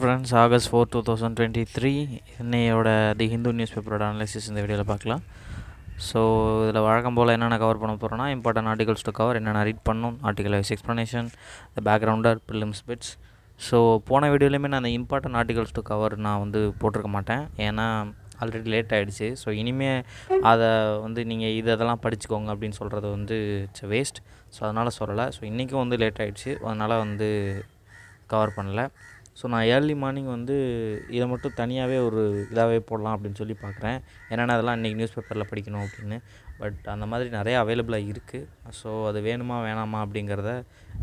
Friends, August 4 2023 இன்னையோட தி Hindu news பேப்பரோட analysis இந்த வீடியோவில் பார்க்கலாம். ஸோ இதில் வழக்கம் போல் என்னென்ன கவர் பண்ண போகிறோன்னா, இம்பார்ட்டன்ட் ஆர்டிகல்ஸ் டு கவர், என்னென்ன ரீட் பண்ணணும், ஆர்டிகல் வைஸ் எக்ஸ்ப்ளனேஷன், த பேக்ரவுண்டர், ப்ரிலிம்ஸ் பிட்ஸ். ஸோ போன வீடியோலையுமே நான் அந்த இம்பார்ட்டன்ட் ஆர்டிகல்ஸ் டு கவர் நான் வந்து போட்டிருக்க மாட்டேன், ஏன்னா ஆல்ரெடி லேட் ஆகிடுச்சு. ஸோ இனிமேல் அதை வந்து நீங்கள் இதெல்லாம் படிச்சுக்கோங்க அப்படின்னு சொல்கிறது வந்து இட்ஸ் வேஸ்ட். ஸோ அதனால் சொல்லலை. ஸோ இன்றைக்கும் வந்து லேட் ஆகிடுச்சு, அதனால் வந்து கவர் பண்ணல. ஸோ நான் ஏர்லி மார்னிங் வந்து இதை மட்டும் தனியாகவே ஒரு இதாகவே போடலாம் அப்படின்னு சொல்லி பார்க்குறேன், என்னென்னா அதெல்லாம் இன்றைக்கி நியூஸ் பேப்பரில் படிக்கணும் அப்படின்னு. பட் அந்த மாதிரி நிறையா அவைலபிளாக இருக்குது. ஸோ அது வேணுமா வேணாமா அப்படிங்கிறத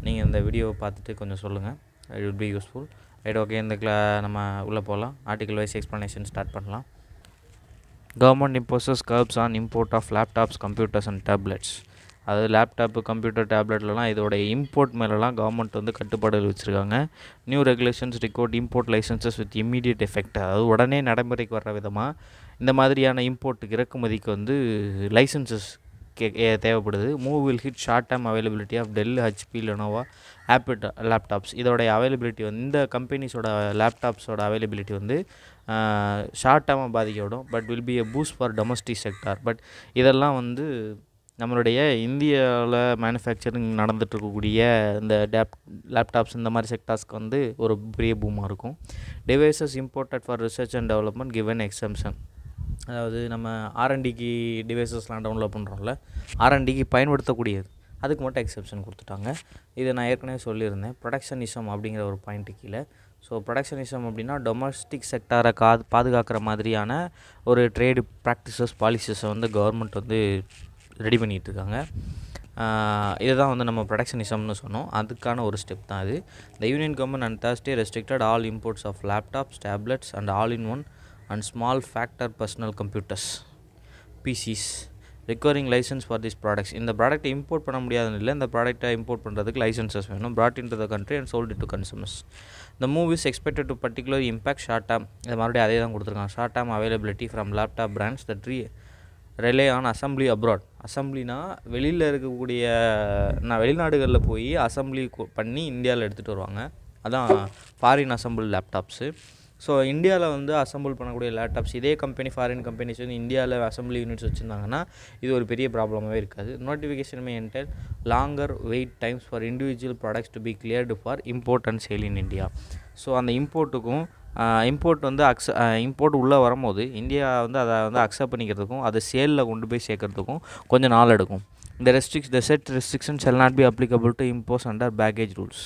நீங்கள் இந்த வீடியோவை பார்த்துட்டு கொஞ்சம் சொல்லுங்கள், it will be useful. Right, okay. இந்த நம்ம உள்ளே போகலாம். ஆர்டிகல் வைஸ் எக்ஸ்ப்ளனேஷன் ஸ்டார்ட் பண்ணலாம். Government imposes curbs on import of laptops, computers and tablets. அதாவது லேப்டாப்பு, கம்ப்யூட்டர், டேப்லெட்லலாம் இதோடைய இம்போர்ட் மேலெலாம் கவர்மெண்ட் வந்து கட்டுப்பாடுகள் வச்சுருக்காங்க. New regulations regard import licences with immediate effect. அதாவது உடனே நடைமுறைக்கு வர்ற விதமாக இந்த மாதிரியான இம்போர்ட்டுக்கு இறக்குமதிக்கு வந்து லைசன்சஸ் தேவைப்படுது. Move will hit short term availability of Dell, HP, Lenovo, Apple laptops. இதோடைய அவைலபிலிட்டி வந்து இந்த கம்பெனிஸோட லேப்டாப்ஸோட அவைலபிலிட்டி வந்து ஷார்ட் டேர்மாக பாதிக்கப்படும். But will be a boost for domestic sector. பட் இதெல்லாம் வந்து நம்மளுடைய இந்தியாவில் மேனுஃபேக்சரிங் நடந்துகிட்ருக்கக்கூடிய இந்த லேப்டாப்ஸ் இந்த மாதிரி செக்டார்ஸ்க்கு வந்து ஒரு பெரிய பூமாக இருக்கும். Devices imported for research and development given exemption. அதாவது நம்ம ஆர்என்டிக்கு டிவைசஸ்லாம் டவுன்லோட் பண்ணுறோம்ல, ஆர்என்டிக்கு பயன்படுத்தக்கூடியது, அதுக்கு மட்டும் எக்ஸப்ஷன் கொடுத்துட்டாங்க. இதை நான் ஏற்கனவே சொல்லியிருந்தேன், ப்ரொடக்ஷனிசம் அப்படிங்கிற ஒரு பாயிண்ட்டு கீழே. ஸோ ப்ரொடக்ஷனிசம் அப்படின்னா டொமஸ்டிக் செக்டாரை பாதுகாக்கிற மாதிரியான ஒரு ட்ரேடு ப்ராக்டிசஸ், பாலிசிஸை வந்து கவர்மெண்ட் வந்து ரெடி பண்ணிகிட்ருக்காங்க. இதுதான் வந்து நம்ம ப்ரொடக்ஷனிசம்னு சொன்னோம், அதுக்கான ஒரு ஸ்டெப் தான் இது. The union government and Thursday restricted all imports of laptops, tablets and all in one and small factor personal computers, PCs, requiring licence for this products. இந்த ப்ராடக்ட்டை இம்போர்ட் பண்ண முடியாதுன்னு இல்லை, இந்த ப்ராடக்ட்டை இம்போர்ட் பண்ணுறதுக்கு லைசன்சஸ் வேணும். brought into the country and sold it to consumers. The move is expected to particularly impact short term. இது மறுபடியும் அதே தான் கொடுத்துருக்காங்க. Short term availability from laptop brands that rely on assembly abroad. அசம்பிளினா வெளியில் இருக்கக்கூடிய வெளிநாடுகளில் போய் அசம்பிளி பண்ணி இந்தியாவில் எடுத்துகிட்டு வருவாங்க, அதான் ஃபாரின் அசம்பிள் லேப்டாப்ஸு. ஸோ இந்தியாவில் வந்து அசம்பிள் பண்ணக்கூடிய லேப்டாப்ஸ் இதே கம்பெனி, ஃபாரின் கம்பெனிஸ் வந்து இந்தியாவில் அசம்பிளி யூனிட்ஸ் வச்சுருந்தாங்கன்னா இது ஒரு பெரிய ப்ராப்ளமாகவே இருக்காது. Notification may entail longer wait times for individual products to be cleared for import and sale in India. So அந்த இம்போர்ட்டுக்கும் இம்போர்ட் வந்து இம்போர்ட் உள்ளே வரும்போது இந்தியா வந்து அதை வந்து அக்செப்ட் பண்ணிக்கிறதுக்கும் அதை சேலில் கொண்டு போய் சேர்க்கறதுக்கும் கொஞ்சம் நாள் எடுக்கும். The set restrictions shall not be applicable to imports under baggage rules.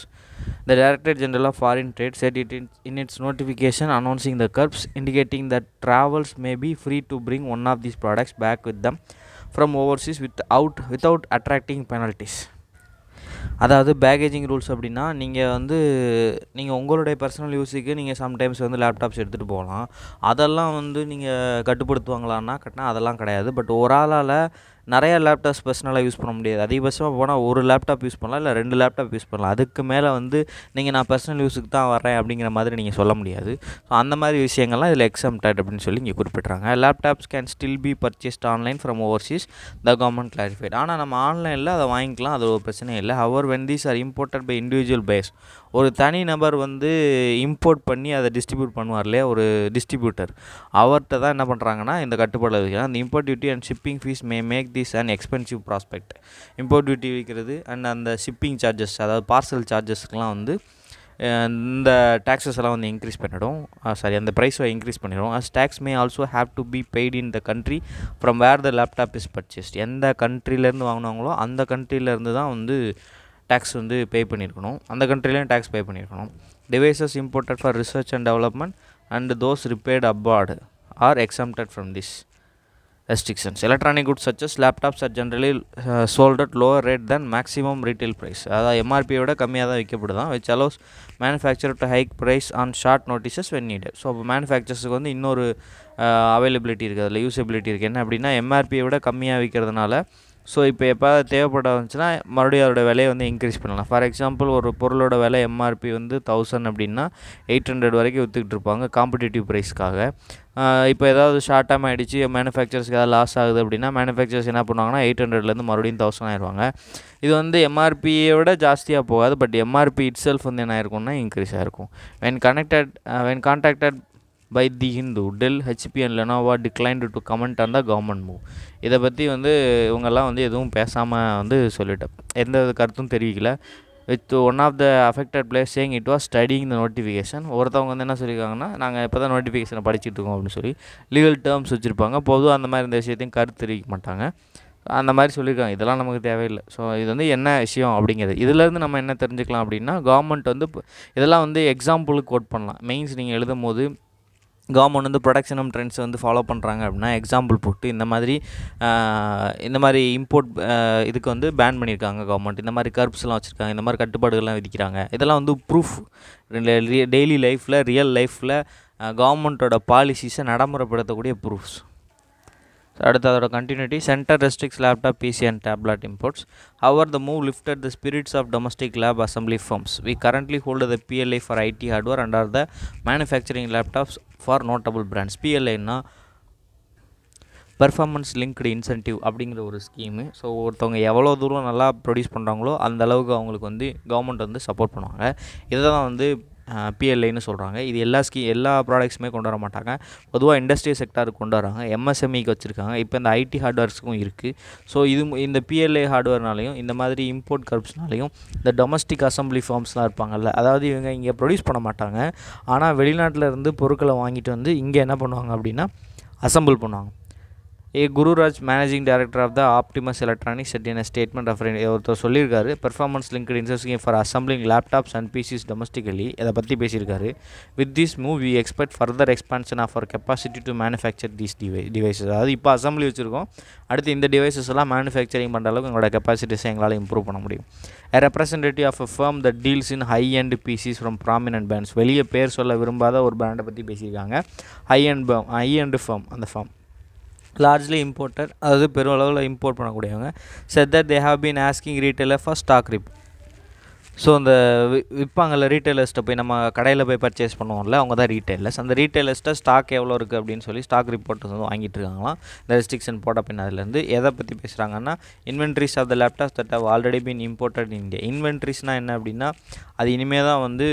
The Director General of Foreign Trade said it in its notification announcing the curbs, indicating that travellers may be free to bring one of these products back with them from overseas without attracting penalties. அதாவது packaging rules அப்படின்னா, நீங்கள் உங்களுடைய personal யூஸுக்கு நீங்கள் sometimes வந்து laptops எடுத்துகிட்டு போகலாம். அதெல்லாம் வந்து நீங்கள் கட்டுப்படுத்துவாங்களான்னா அதெல்லாம் கிடையாது. பட் ஒரு ஆளால் நிறையா லேப்டாப்ஸ் பர்சனலாக யூஸ் பண்ண முடியாது. அதிகபட்சமாக போனால் ஒரு லேப்டாப் யூஸ் பண்ணலாம், இல்லை 2 லேப்டாப் யூஸ் பண்ணலாம். அதுக்கு மேலே வந்து நான் பர்சனல் யூஸுக்கு தான் வரேன் அப்படிங்கிற மாதிரி நீங்கள் சொல்ல முடியாது. ஸோ அந்த மாதிரி விஷயங்கள்லாம் இதில் எக்ஸம்ப்டட் அப்படின்னு சொல்லி இங்கே குறிப்பிட்றாங்க. Laptops can still be purchased online from overseas, the government clarified. ஆனால் நம்ம ஆன்லைனில் அதை வாங்கிக்கலாம், அது ஒரு பிரச்சனையும் இல்லை. However when these are imported by individual buyers, ஒரு தனி நபர் வந்து இம்போர்ட் பண்ணி அதை டிஸ்ட்ரிபியூட் பண்ணுவார் இல்லையா, ஒரு டிஸ்ட்ரிபியூட்டர், அவர்கிட்ட தான் என்ன பண்ணுறாங்கன்னா இந்த கட்டுப்பாடு வைக்கிறாங்க. அந்த import duty and shipping fees may make this and expensive prospect. Import duty வைக்கிறது அண்ட் அந்த ஷிப்பிங் சார்ஜஸ், அதாவது பார்சல் சார்ஜஸ்க்கெலாம் வந்து இந்த டேக்ஸஸ் எல்லாம் வந்து இன்க்ரீஸ் பண்ணிடும். அந்த ப்ரைஸை இன்க்ரீஸ் பண்ணிடும். As tax may also have to be paid in the country from where the laptop is purchased. எந்த கண்ட்ரிலேருந்து வாங்கினாங்களோ அந்த கண்ட்ரிலேருந்து தான் வந்து டேக்ஸ் வந்து பே பண்ணியிருக்கணும், அந்த கண்ட்ரிலையும் டேக்ஸ் பே பண்ணியிருக்கணும். Devices imported for research and development and those repaired abroad are exempted from this restrictions. Electronic goods such as laptops are generally sold at lower rate than maximum retail price. அதாவது எம்ஆர்பியை விட கம்மியாக தான் விற்கப்படுதான், which allows manufacturer to hike price on short notices when needed. So அப்போ மேனுஃபேக்சர்ஸுக்கு வந்து இன்னொரு availability இருக்குது, அதில் யூசபிலிட்டி இருக்குது. என்ன அப்படின்னா எம்ஆர்பியை விட கம்மியாக விற்கிறதுனால ஸோ இப்போ எப்போ தேவைப்பட வந்துச்சுன்னா மறுபடியும் அதோட விலையை வந்து இன்க்ரீஸ் பண்ணலாம். ஃபார் எக்ஸாம்பிள் ஒரு பொருளோட விலை எம்ஆர்பி வந்து 1000 அப்படின்னா 800 வரைக்கும் விற்றுக்கிட்டு இருப்பாங்க காம்படிட்டிவ் ப்ரைஸ்க்காக. இப்போ ஏதாவது ஷார்ட் டைம் ஆகிடுச்சு, மேனுஃபேக்சர்ஸ்க்கு ஏதாவது லாஸ் ஆகுது அப்படின்னா மேனுஃபேக்சர்ஸ் என்ன பண்ணுவாங்கன்னா 800லேருந்து மறுபடியும் 1000 ஆயிடுவாங்க. இது வந்து எம்ஆர்பியை விட ஜாஸ்தியாக போகாது, பட் எம்ஆர்பி இட் செல்ஃப் வந்து என்ன ஆயிருக்கும்னா இன்க்ரீஸ் ஆகிருக்கும். when contacted by the Hindu, Dell, HP and Lenovo declined to comment on the government move. இதை பற்றி வந்து இவங்கெல்லாம் வந்து எதுவும் பேசாமல் வந்து சொல்லிட்டேன், எந்த கருத்தும் தெரிவிக்கல. With one of the affected place saying it was studying the notification. ஒருத்தவங்க வந்து என்ன சொல்லியிருக்காங்கன்னா, நாங்கள் இப்போ தான் நோட்டிஃபிகேஷனை படிச்சுட்டு இருக்கோம் அப்படின்னு சொல்லி லீகல் டேர்ம்ஸ் வச்சுருப்பாங்க. பொதுவாக அந்த மாதிரி இந்த விஷயத்தையும் கருத்து தெரிவிக்க மாட்டாங்க, அந்த மாதிரி சொல்லியிருக்காங்க. இதெல்லாம் நமக்கு தேவையில்லை. ஸோ இது வந்து என்ன விஷயம் அப்படிங்கிறது, இதிலேருந்து நம்ம என்ன தெரிஞ்சுக்கலாம் அப்படின்னா, கவர்மெண்ட் வந்து இதெல்லாம் வந்து எக்ஸாம்பிளுக்கு கோட் பண்ணலாம். மெயின்ஸ் நீங்கள் எழுதும் போது கவர்மெண்ட் வந்து ப்ரொடக்ஷன் ட்ரெண்ட்ஸ் வந்து ஃபாலோ பண்ணுறாங்க அப்படின்னா எக்ஸாம்பிள் போட்டு இந்த மாதிரி இம்போர்ட் இதுக்கு வந்து பேன் பண்ணியிருக்காங்க கவர்மெண்ட், இந்த மாதிரி கர்ப்ஸ்லாம் வச்சுருக்காங்க, இந்த மாதிரி கட்டுப்பாடுகள்லாம் விதிக்கிறாங்க. இதெல்லாம் வந்து ப்ரூஃப் டெய்லி லைஃப்பில் ரியல் லைஃப்பில் கவர்மெண்ட்டோட பாலிசிஸை நடைமுறைப்படுத்தக்கூடிய ப்ரூஃப்ஸ். அடுத்து அதோட continuity. Centre restricts laptop, PC and tablet imports. However, the move lifted the spirits of domestic lab assembly firms. We currently hold the PLI for IT hardware and are the manufacturing laptops for notable brands. PLI-னா performance linked incentive அப்படிங்கிற ஒரு scheme. So ஒருத்தவங்க எவ்வளோ தூரம் நல்லா produce பண்ணுறாங்களோ அந்த அளவுக்கு அவங்களுக்கு வந்து கவர்மெண்ட் வந்து சப்போர்ட் பண்ணுவாங்க. இதை தான் வந்து பிஎல்ஐன்னு சொல்கிறாங்க. இது எல்லா ப்ராடக்ட்ஸுமே கொண்டு வர மாட்டாங்க, பொதுவாக இண்டஸ்ட்ரியல் செக்டாருக்கு கொண்டு வராங்க, எம்எஸ்எம்இக்கு வச்சுருக்காங்க, இப்போ இந்த ஐடி ஹார்ட்வேர்ஸுக்கும் இருக்குது. ஸோ இந்த பிஎல்ஐ ஹார்ட்வேர்னாலையும் இந்த மாதிரி இம்போர்ட் கர்ப்ஸ்னாலையும் இந்த டொமஸ்டிக் அசம்பிளி ஃபார்ம்ஸ்லாம் இருப்பாங்கல்ல, அதாவது இவங்க இங்கே ப்ரொடியூஸ் பண்ண மாட்டாங்க, ஆனால் வெளிநாட்டில் இருந்து பொருட்களை வாங்கிட்டு வந்து இங்கே என்ன பண்ணுவாங்க அப்படின்னா அசம்பிள் பண்ணுவாங்க. Gururaj, managing director of the Optimus Electronics, said in statement of ஒருத்தர் சொல்லியிருக்காரு, performance linked incentive for assembling laptops and PCs domestically. இதை பற்றி பேசியிருக்காரு. With this move we expect further expansion of our capacity to manufacture these devices. அதாவது இப்போ assembly வச்சுருக்கோம், அடுத்து இந்த டிவைசஸ் எல்லாம் மேனுஃபேக்சரிங் பண்ணுற அளவுக்கு எங்களோட கெப்பாசிட்டிஸை எங்களால் இம்ப்ரூவ் பண்ண முடியும். A representative of a firm that deals in high-end PCs from prominent brands. வெளியே பேர் சொல்ல விரும்பாத ஒரு பிராண்டை பற்றி பேசியிருக்காங்க. high-end firm, அந்த firm largely imported, அதாவது பெரும் அளவில் இம்போர்ட் பண்ணக்கூடியவங்க. said that they have been asking retailer for stock report. So அந்த விற்பாங்கள்ல ரீட்டைலர்ஸ்ட்டை போய் நம்ம கடையில் போய் பர்ச்சேஸ் பண்ணுவோம்ல, அவங்க தான் ரீட்டைலர்ஸ். அந்த ரீட்டைலர்ஸ்ட்டை ஸ்டாக் எவ்வளோ இருக்குது அப்படின்னு சொல்லி ஸ்டாக் ரிப்போர்ட் வந்து வாங்கிட்டு இருக்காங்களாம். இந்த ரெஸ்ட்ரிக்ஷன் போட்ட பின் அதுலேருந்து எதை பற்றி பேசுகிறாங்கன்னா, inventories of the laptops that have already been imported in India. இன்வென்ட்ரிஸ்னால் என்ன அப்படின்னா, அது இனிமேல் தான் வந்து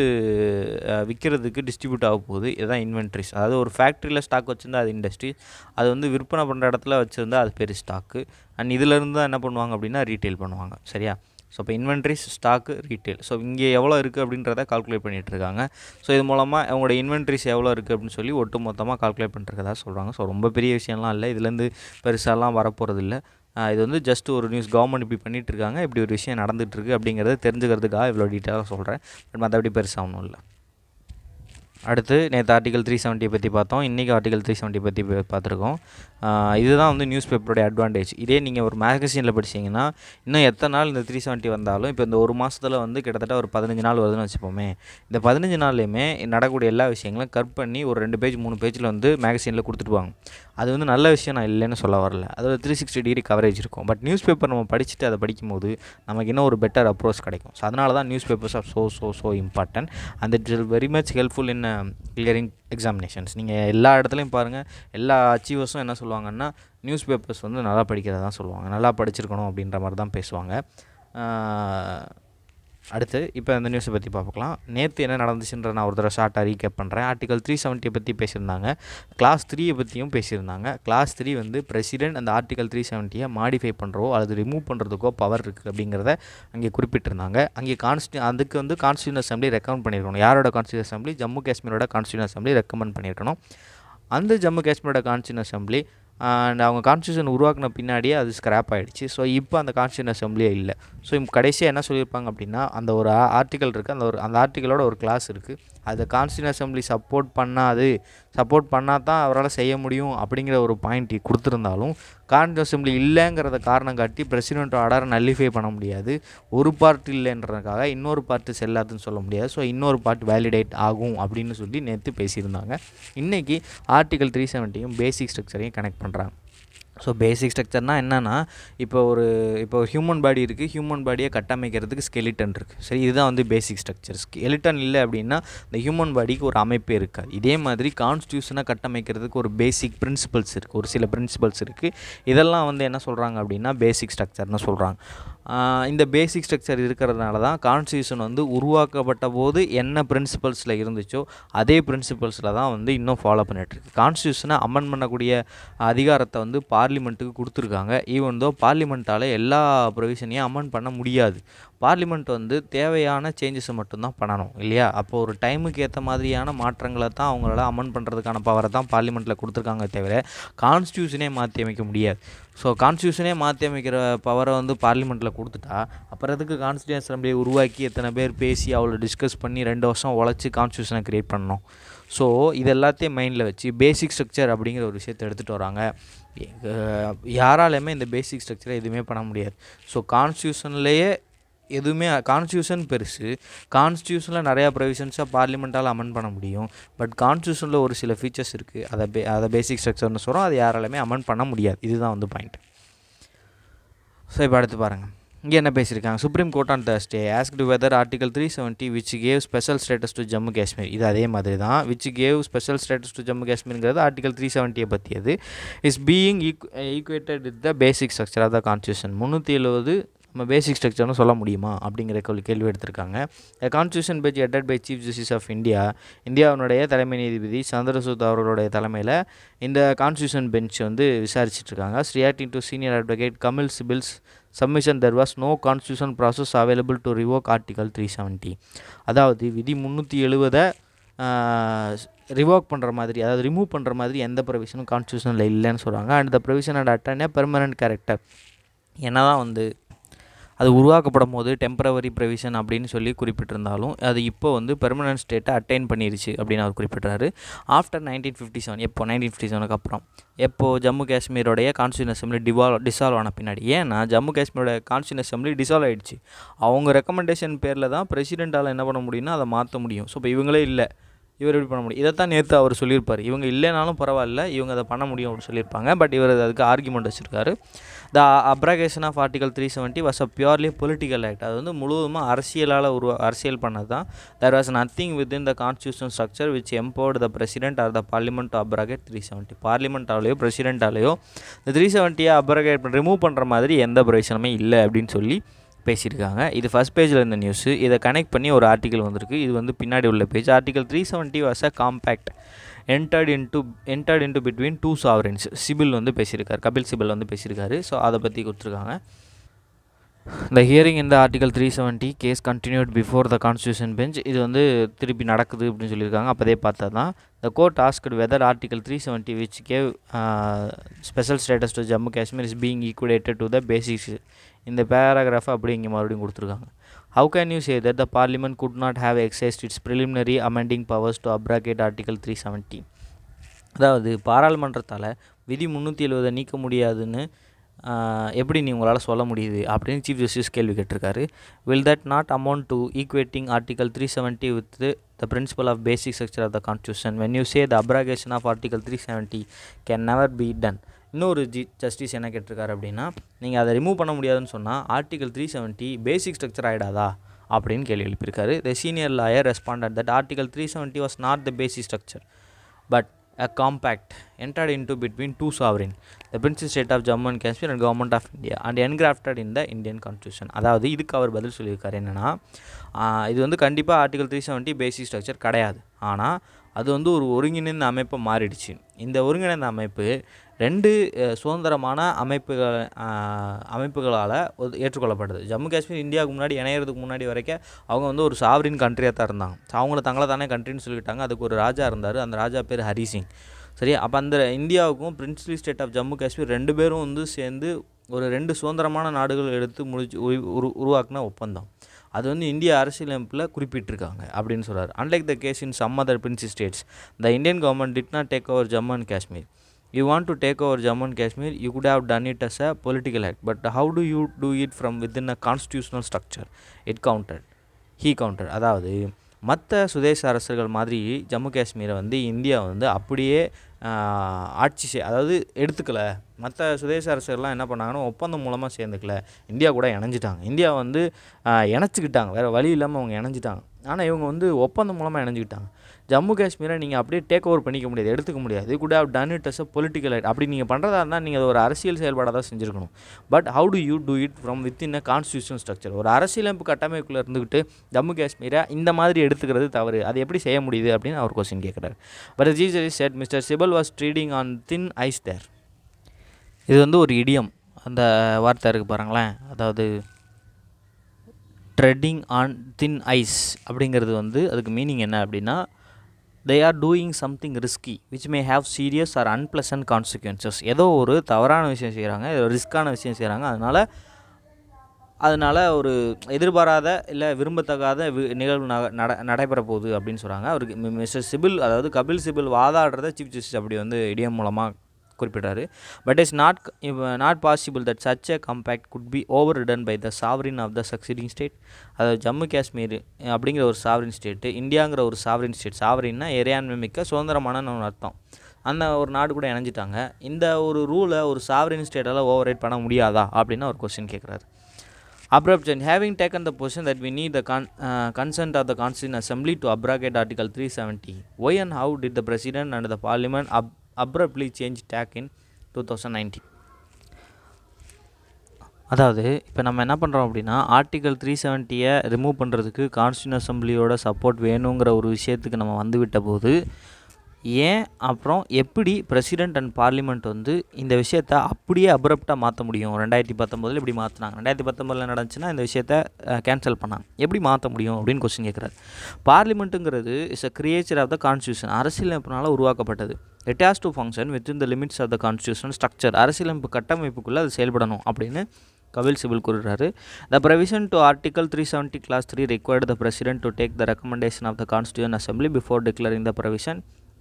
விற்கிறதுக்கு டிஸ்ட்ரிபியூட் ஆக போகுது. இதுதான் இன்வென்ட்ரிஸ். அதாவது ஒரு ஃபேக்ட்ரியில் ஸ்டாக் வச்சுருந்தா அது இண்டஸ்ட்ரி, அது வந்து விற்பனை பண்ணுற இடத்துல வச்சுருந்தா அது பேர் ஸ்டாக்கு. அண்ட் இதிலேருந்து தான் என்ன பண்ணுவாங்க அப்படின்னா ரீட்டைல் பண்ணுவாங்க. சரியா? ஸோ இப்போ இன்வென்ட்ரிஸ், ஸ்டாக்கு, ரீட்டைல். ஸோ இங்கே எவ்வளோ இருக்குது அப்படின்றத கால்குலேட் பண்ணிகிட்ருக்காங்க. ஸோ இது மூலமாக அவங்களோட இன்வென்ட்ரிஸ் எவ்வளோ இருக்குது அப்படின்னு சொல்லி ஒட்டு மொத்தமாக கால்குலேட் பண்ணுறதா சொல்கிறாங்க. ஸோ ரொம்ப பெரிய விஷயம்லாம் இல்லை, இதுலேருந்து பெருசாலாம் வரப்போகிறது இல்லை. இது வந்து ஜஸ்ட் ஒரு நியூஸ். கவர்மெண்ட் இப்படி பண்ணிகிட்ருக்காங்க, இப்படி ஒரு விஷயம் நடந்துகிட்ருக்கு அப்படிங்கிறத தெரிஞ்சுக்கிறதுக்காக இவ்வளோ டீட்டெயிலாக சொல்கிறேன். பட் மற்றபடி பெருசாக ஒன்றும் இல்லை. அடுத்து நேற்று ஆர்டிகல் 370 பற்றி பார்த்தோம், இன்றைக்கி ஆர்டிகல் 370 பற்றி பார்த்துருக்கோம். இதுதான் வந்து நியூஸ் பேப்பருடைய அட்வான்டேஜ். இதே நீங்கள் ஒரு மேகசினில் படிச்சிங்கன்னா இன்னும் எத்தனை நாள் இந்த 370 வந்தாலும், இப்போ இந்த ஒரு மாதத்தில் வந்து கிட்டத்தட்ட ஒரு 15 நாள் வருதுன்னு வச்சுப்போமே, இந்த 15 நாள்லேயுமே நடக்கக்கூடிய எல்லா விஷயங்களும் கட் பண்ணி ஒரு 2 பேஜ் 3 பேஜில் வந்து மேகசினில் கொடுத்துட்டுவாங்க. அது வந்து நல்ல விஷயம், நான் இல்லைன்னு சொல்ல வரல, அது ஒரு 360 டிகிரி கவரேஜ் இருக்கும். பட் நியூஸ் பேப்பர் நம்ம படிச்சுட்டு அதை படிக்கும்போது நமக்கு இன்னும் ஒரு பெட்டர் அப்ரோச் கிடைக்கும். ஸோ அதனால தான் newspapers are so important and it will very much helpful in clearing examinations. நீங்கள் எல்லா இடத்துலையும் பாருங்கள், எல்லா அச்சீவர்ஸும் என்ன சொல்லுவாங்கன்னா, நியூஸ் பேப்பர்ஸ் வந்து நல்லா படிக்கிறதா தான் சொல்லுவாங்க, நல்லா படிச்சிருக்கணும் அப்படின்ற மாதிரி தான் பேசுவாங்க. அடுத்து இப்போ அந்த நியூஸை பற்றி பார்க்கலாம். நேற்று என்ன நடந்துச்சுன்ற நான் ஒரு தடவை ஷார்ட்டாக ரீகேப் பண்ணுறேன். ஆர்டிகல் 370 பற்றி பேசியிருந்தாங்க, கிளாஸ் 3 பற்றியும் பேசியிருந்தாங்க. கிளாஸ் 3 வந்து பிரசிடென்ட் அந்த ஆர்டிகல் 370 மாடிஃபை பண்ணுறவோ அல்லது ரிமூவ் பண்ணுறதுக்கோ பவர் இருக்குது அப்படிங்கிறத அங்கே குறிப்பிட்டிருந்தாங்க. அங்கே அதுக்கு வந்து கான்ஸ்டியூஷன் அசம்பிளி ரெக்கமெண்ட் பண்ணியிருக்கணும். யாரோட கான்ஸ்டியூஷன் அசம்பிளி? ஜம்மு காஷ்மீரோட கான்ஸ்டியூஷன் அசம்பிளி ரெக்கமெண்ட் பண்ணியிருக்கணும். அந்த ஜம்மு காஷ்மீரோட கான்ஸ்டியூஷன் அசம்பிளி அண்ட் அவங்க கான்ஸ்டியூஷன் உருவாக்கின பின்னாடியே அது ஸ்க்ராப் ஆகிடுச்சு. ஸோ இப்போ அந்த கான்ஸ்டியூஷன் அசம்பிளியே இல்லை. ஸோ கடைசியாக என்ன சொல்லியிருப்பாங்க அப்படின்னா, அந்த ஒரு ஆர்டிக்கல் இருக்குது, அந்த ஆர்டிக்கலோட ஒரு கிளாஸ் இருக்குது, அதை கான்ஸ்டியூஷன் அசம்பிளி சப்போர்ட் பண்ணால் தான் அவரால் செய்ய முடியும் அப்படிங்கிற ஒரு பாயிண்ட் கொடுத்துருந்தாலும், கான்ஸ்டியூஷன் அசம்பிளி இல்லைங்கிறத காரணம் காட்டி பிரசிடென்ட் ஆர்டரை நல்லிஃபை பண்ண முடியாது. ஒரு பார்ட் இல்லைன்றதுக்காக இன்னொரு பார்ட்டு செல்லாதுன்னு சொல்ல முடியாது. ஸோ இன்னொரு பார்ட் வேலிடேட் ஆகும் அப்படின்னு சொல்லி நேற்று பேசியிருந்தாங்க. இன்றைக்கி ஆர்டிகல் 370 பேசிக் ஸ்ட்ரக்சரையும் கனெக்ட் பண்ணுறாங்க. ஸோ பேசிக் ஸ்ட்ரக்சர்னால் என்னென்னா இப்போ ஹியூமன் பாடி இருக்குது, ஹியூமன் பாடியை கட்டமைக்கிறதுக்கு ஸ்கெலிட்டன் இருக்குது. சரி, இதுதான் வந்து பேசிக் ஸ்ட்ரக்சர். ஸ்கெலிட்டன் இல்லை அப்படின்னா இந்த ஹியூமன் பாடிக்கு ஒரு அமைப்பே இருக்காது. இதே மாதிரி கான்ஸ்டியூஷனை கட்டமைக்கிறதுக்கு ஒரு பேசிக் பிரின்சிபல்ஸ் இருக்குது, ஒரு சில பிரின்சிபல்ஸ் இருக்குது. இதெல்லாம் வந்து என்ன சொல்கிறாங்க அப்படின்னா பேசிக் ஸ்ட்ரக்சர்னு சொல்கிறாங்க. இந்த பேசிக் ஸ்ட்ரக்சர் இருக்கிறதுனால தான் கான்ஸ்டியூஷன் வந்து உருவாக்கப்பட்ட போது என்ன பிரின்சிபல்ஸில் இருந்துச்சோ அதே பிரின்சிபல்ஸில் தான் வந்து இன்னும் ஃபாலோ பண்ணிகிட்ருக்கு. கான்ஸ்டியூஷனை அமெண்ட் பண்ணக்கூடிய அதிகாரத்தை வந்து பார்லிமெண்ட்டுக்கு கொடுத்துருக்காங்க. ஈவன் தோ பார்லிமெண்ட்டால் எல்லா ப்ரொவிஷனையும் அமெண்ட் பண்ண முடியாது. பார்லிமெண்ட் வந்து தேவையான சேஞ்சஸை மட்டும்தான் பண்ணணும் இல்லையா? அப்போது ஒரு டைமுக்கு ஏற்ற மாதிரியான மாற்றங்களை தான் அவங்களால அமெண்ட் பண்ணுறதுக்கான பவரை தான் பார்லிமெண்ட்டில் கொடுத்துருக்காங்க தவிர கான்ஸ்டியூஷனே மாற்றி அமைக்க முடியாது. ஸோ கான்ஸ்டியூஷனே மாற்றி அமைக்கிற பவரை வந்து பார்லிமெண்ட்டில் கொடுத்துட்டா அப்புறம் எதுக்கு கான்ஸ்டியூஷன் அசெம்பிளியை உருவாக்கி எத்தனை பேர் பேசி அவ்வளோ டிஸ்கஸ் பண்ணி 2 வருஷம் உழைச்சி கான்ஸ்டியூஷனை க்ரியேட் பண்ணணும்? ஸோ இது எல்லாத்தையும் மைண்டில் வச்சு பேசிக் ஸ்ட்ரக்சர் அப்படிங்கிற ஒரு விஷயத்தை எடுத்துகிட்டு வராங்க. யாராலையுமே இந்த பேசிக் ஸ்ட்ரக்சரை எதுவுமே பண்ண முடியாது. ஸோ கான்ஸ்டியூஷன்லேயே எதுவுமே கான்ஸ்டியூஷன் பெருசு, கான்ஸ்டியூஷனில் நிறையா ப்ரொவிஷன்ஸாக பார்லிமெண்ட்டால் அமெண்ட் பண்ண முடியும். பட் கான்ஸ்டியூஷனில் ஒரு சில ஃபீச்சர்ஸ் இருக்குது, அதை பேசிக் ஸ்ட்ரக்சர்னு சொல்கிறோம். அது யாராலுமே அமெண்ட் பண்ண முடியாது. இதுதான் வந்து பாயிண்ட். ஸோ இப்போ அடுத்து பாருங்கள், இங்கே என்ன பேசியிருக்காங்க. Supreme court on Thursday asked whether Article 370 which gave special status to Jammu Kashmir, இது அதே மாதிரி தான் which gave special status to Jammu Kashmirங்கிறது Article 370 பற்றியது, is being equated with the basic structure of the constitution. 370 நம்ம பேசிக் ஸ்ட்ரக்சர்னு சொல்ல முடியுமா அப்படிங்கிற கேள்வி எடுத்திருக்காங்க. Constitution bench headed by chief justice of இந்தியாவினுடைய தலைமை நீதிபதி சந்திரசூட் அவர்களுடைய தலைமையில் இந்த கான்ஸ்டியூஷன் பெஞ்ச் வந்து விசாரிச்சிட்ருக்காங்க. Reacting to senior advocate Kapil Sibal's submission there was no constitution process available to revoke article 370. அதாவது விதி 370 ரிவோக் பண்ணுற மாதிரி, அதாவது ரிமூவ் பண்ணுற மாதிரி எந்த ப்ரொவிஷனும் கான்ஸ்டியூஷனில் இல்லைன்னு சொல்கிறாங்க. And the provision and attend A permanent character. என்ன தான் வந்து அது உருவாக்கப்படும் போது டெம்பரவரி ப்ரொவிஷன் அப்படின்னு சொல்லி குறிப்பிட்டிருந்தாலும் அது இப்போ வந்து பெர்மனன்ட் ஸ்டேட்டை அட்டைன் பண்ணிருச்சு அப்படின்னு அவர் குறிப்பிட்றாரு. ஆஃப்டர் 1957, எப்போ 1957க்கு அப்புறம் எப்போது ஜம்மு காஷ்மீரோடைய கான்ஸ்டியூஷன் அசெம்பிளி டிசால்வ் ஆன பின்னாடி. ஏன்னா ஜம்மு காஷ்மீரோட கான்ஸ்டியூஷன் அசெம்பிளி டிசால்வ் ஆகிடுச்சு. அவங்க ரெக்கமெண்டேஷன் பேரில் தான் பிரசிடெண்ட்டால் என்ன பண்ண முடியும்னா அதை மாற்ற முடியும். ஸோ இப்போ இவங்களே இல்லை, இவர் எப்படி பண்ண முடியும்? இதைத்தான் நேற்று அவர் சொல்லியிருப்பார். இவங்க இல்லைனாலும் பரவாயில்ல, இவங்க அதை பண்ண முடியும் அப்படின்னு சொல்லியிருப்பாங்க. பட் இவர் அதுக்கு ஆர்குமெண்ட் வச்சுருக்காரு. The abrogation of article 370 was a purely political act. அது வந்து முழுவதுமாக அரசியல் பண்ணது தான். There was nothing within the constitution structure which empowered the president or the parliament to abrogate 370. பார்லிமெண்ட்டாலேயோ பிரசிடென்ட்டாலேயோ இந்த 370 அப்ரகேட் ரிமூவ் பண்ணுற மாதிரி எந்த ப்ரொவிஷனுமே இல்லை அப்படின்னு சொல்லி பேசியிருக்காங்க. இது ஃபஸ்ட் பேஜில் இருந்த நியூஸு. இதை கனெக்ட் பண்ணி ஒரு ஆர்டிக்கல் வந்திருக்கு. இது வந்து பின்னாடி உள்ள page. Article 370 was a compact entered into between two sovereigns. CIBIL வந்து பேசியிருக்காரு, கபில் சிபில் வந்து பேசியிருக்காரு. ஸோ அதை பற்றி கொடுத்துருக்காங்க. The hearing in the Article 370 case continued before the Constitution bench. இது வந்து திருப்பி நடக்குது அப்படின்னு சொல்லியிருக்காங்க. அப்போதே பார்த்தா தான் the court asked whether Article 370 which gave special status to Jammu Kashmir is being equated to the basics. இந்த பேராகிராஃபை அப்படி இங்கே மறுபடியும் கொடுத்துருக்காங்க. How can you say that the parliament could not have exercised its preliminary amending powers to abrogate Article 370? அதாவது பாராளுமன்றத்தால் விதி 370 நீக்க முடியாதுன்னு எப்படி நீ உங்களால் சொல்ல முடியுது அப்படின்னு சீஃப் ஜஸ்டிஸ் கேள்வி கேட்டிருக்காரு. Will that not amount to equating article 370 with the principle of basic structure of the constitution when you say the abrogation of article 370 can never be done. இன்னொரு ஜஸ்டிஸ் என்ன கேட்டிருக்காரு அப்படின்னா, நீங்கள் அதை ரிமூவ் பண்ண முடியாதுன்னு சொன்னால் ஆர்டிகல் 370 பேசிக் ஸ்ட்ரக்சர் ஆகிடாதா அப்படின்னு கேள்வி எழுப்பியிருக்காரு. The senior lawyer responded that article 370 was not the basic structure but a compact entered into between two sovereign, the Princely State of Jammu and Kashmir and Government of India, and engrafted in the Indian Constitution. அதாவது இதுக்கு அவர் பதில் சொல்லியிருக்காரு என்னென்னா, இது வந்து கண்டிப்பாக article 370 பேசிக் structure கிடையாது. ஆனால் அது வந்து ஒரு ஒருங்கிணைந்த அமைப்பை மாறிடுச்சு. இந்த ஒருங்கிணைந்த அமைப்பு 2 சுதந்திரமான அமைப்புகளால் ஏற்றுக்கொள்ளப்படுது. ஜம்மு காஷ்மீர் இந்தியாவுக்கு முன்னாடி இணையறதுக்கு முன்னாடி வரைக்கும் அவங்க வந்து ஒரு சாவரின் கண்ட்ரியாக தான் இருந்தாங்க. அவங்கள தங்களை தானே கண்ட்ரின்னு சொல்லிட்டாங்க. அதுக்கு ஒரு ராஜா இருந்தார். அந்த ராஜா பேர் ஹரி சிங். சரி, அப்போ அந்த இந்தியாவுக்கும் princely state of Jammu Kashmir 2 பேரும் வந்து சேர்ந்து ஒரு 2 சுதந்திரமான நாடுகள் எடுத்து உருவாக்கின ஒப்பந்தம். அது வந்து இந்திய அரசியலமைப்பில் குறிப்பிட்டிருக்காங்க அப்படின்னு சொல்கிறார். Unlike the case in some other princely states, the Indian government did not take over Jammu and Kashmir. You want to take over Jammu and Kashmir, you could have done it as a political act, but how do you do it from within a constitutional structure? He countered. அதாவது மற்ற சுதேச அரசர்கள் மாதிரி ஜம்மு காஷ்மீரை வந்து India வந்து அப்படியே அதாவது எடுத்துக்கல. மற்ற சுதேச அரசர்கள்லாம் என்ன பண்ணாங்கன்னா ஒப்பந்தம் மூலமாக சேர்ந்துக்கல, இந்தியா கூட இணைஞ்சிட்டாங்க. இந்தியா வந்து இணைச்சிக்கிட்டாங்க, வேறு வழி இல்லாமல் அவங்க இணைஞ்சிட்டாங்க. ஆனால் இவங்க வந்து ஒப்பந்தம் மூலமாக இணைஞ்சிக்கிட்டாங்க. ஜம்மு காஷ்மீரை நீங்கள் அப்படியே டேக் ஓவர் பண்ணிக்க முடியாது, எடுத்துக்க முடியாது. Could have done it as a political right. அப்படி நீங்கள் பண்ணுறதா இருந்தால் நீங்கள் அது ஒரு அரசியல் செயல்பாடாக தான் செஞ்சுருக்கணும். But how do you do it from within a constitution structure? ஒரு அரசியலமைப்பு கட்டமைப்புக்குள்ளே இருந்துக்கிட்டு ஜம்மு காஷ்மீரை இந்த மாதிரி எடுத்துக்கிறது தவறு, அது எப்படி செய்ய முடியுது அப்படின்னு அவர் கொஸ்டின் கேட்குறாரு. But CJI said mister Sibal was treading on thin ice there. இது வந்து ஒரு இடியம், அந்த வார்த்தை இருக்குது பாருங்களேன். அதாவது ட்ரெட்டிங் ஆன் தின் ஐஸ் அப்படிங்கிறது வந்து அதுக்கு மீனிங் என்ன அப்படின்னா, they are doing something risky which may have serious or unpleasant consequences. ஏதோ ஒரு தவறான விஷயம் செய்கிறாங்க, ரிஸ்க்கான விஷயம் செய்கிறாங்க, அதனால் ஒரு எதிர்பாராத இல்லை விரும்பத்தகாத நிகழ்வு நடைபெற போகுது அப்படின்னு சொல்கிறாங்க. அவருக்கு மிஸ்டர் சிபில், அதாவது கபில் சிபில் வாதாடுறத சீஃப் ஜஸ்டிஸ் அப்படி வந்து இடியம் மூலமாக குறிப்பிட்டார். But it's not possible that such a compact could be overridden by the sovereign of the succeeding state. அதாவது ஜம்மு காஷ்மீர் அப்படிங்கிற ஒரு சாவரின் ஸ்டேட்டு, இந்தியாங்கிற ஒரு சாவரின் ஸ்டேட், சாவரின்னா இறையாண்மை மிக்க சுதந்திரமான அர்த்தம், அந்த ஒரு நாடு கூட இணைஞ்சிட்டாங்க. இந்த ஒரு ரூலை ஒரு சாவரின் ஸ்டேட்டால் ஓவர் ரைட் பண்ண முடியாதா அப்படின்னு ஒரு கொஸ்டின் கேட்குறாரு. Abruption, having taken the position that we need the consent of the Constituent Assembly to abrogate Article 370, why and how did the President and the Parliament abruptly change tack in 2019? அதாவது இப்போ நம்ம என்ன பண்ணுறோம் அப்படின்னா, article 370 remove பண்ணுறதுக்கு constitution அசம்பிளியோட support வேணுங்கிற ஒரு விஷயத்துக்கு நம்ம வந்துவிட்ட போது ஏன் அப்புறம் எப்படி பிரசிடெண்ட் அண்ட் பார்லிமெண்ட் வந்து இந்த விஷயத்தை அப்படியே அப்ரப்டாக மாற்ற முடியும்? 2019 இப்படி மாற்றினாங்க, 2019 நடந்துச்சுன்னா இந்த விஷயத்தை கேன்சல் பண்ணாங்க, எப்படி மாற்ற முடியும் அப்படின்னு கொஸ்டின் கேட்குறாரு. பார்லிமெண்ட்டுங்கிறது is a creature of the constitution, அரசியலமைப்பினால் உருவாக்கப்பட்டது. It has to function within the limits of the constitution structure, அரசியலமைப்பு கட்டமைப்புக்குள்ளே அது செயல்படணும் அப்படின்னு கபில் சிபில் கூறுறாரு. The provision to article 370 clause 3 required the president to take the recommendation of the constituent assembly before declaring the provision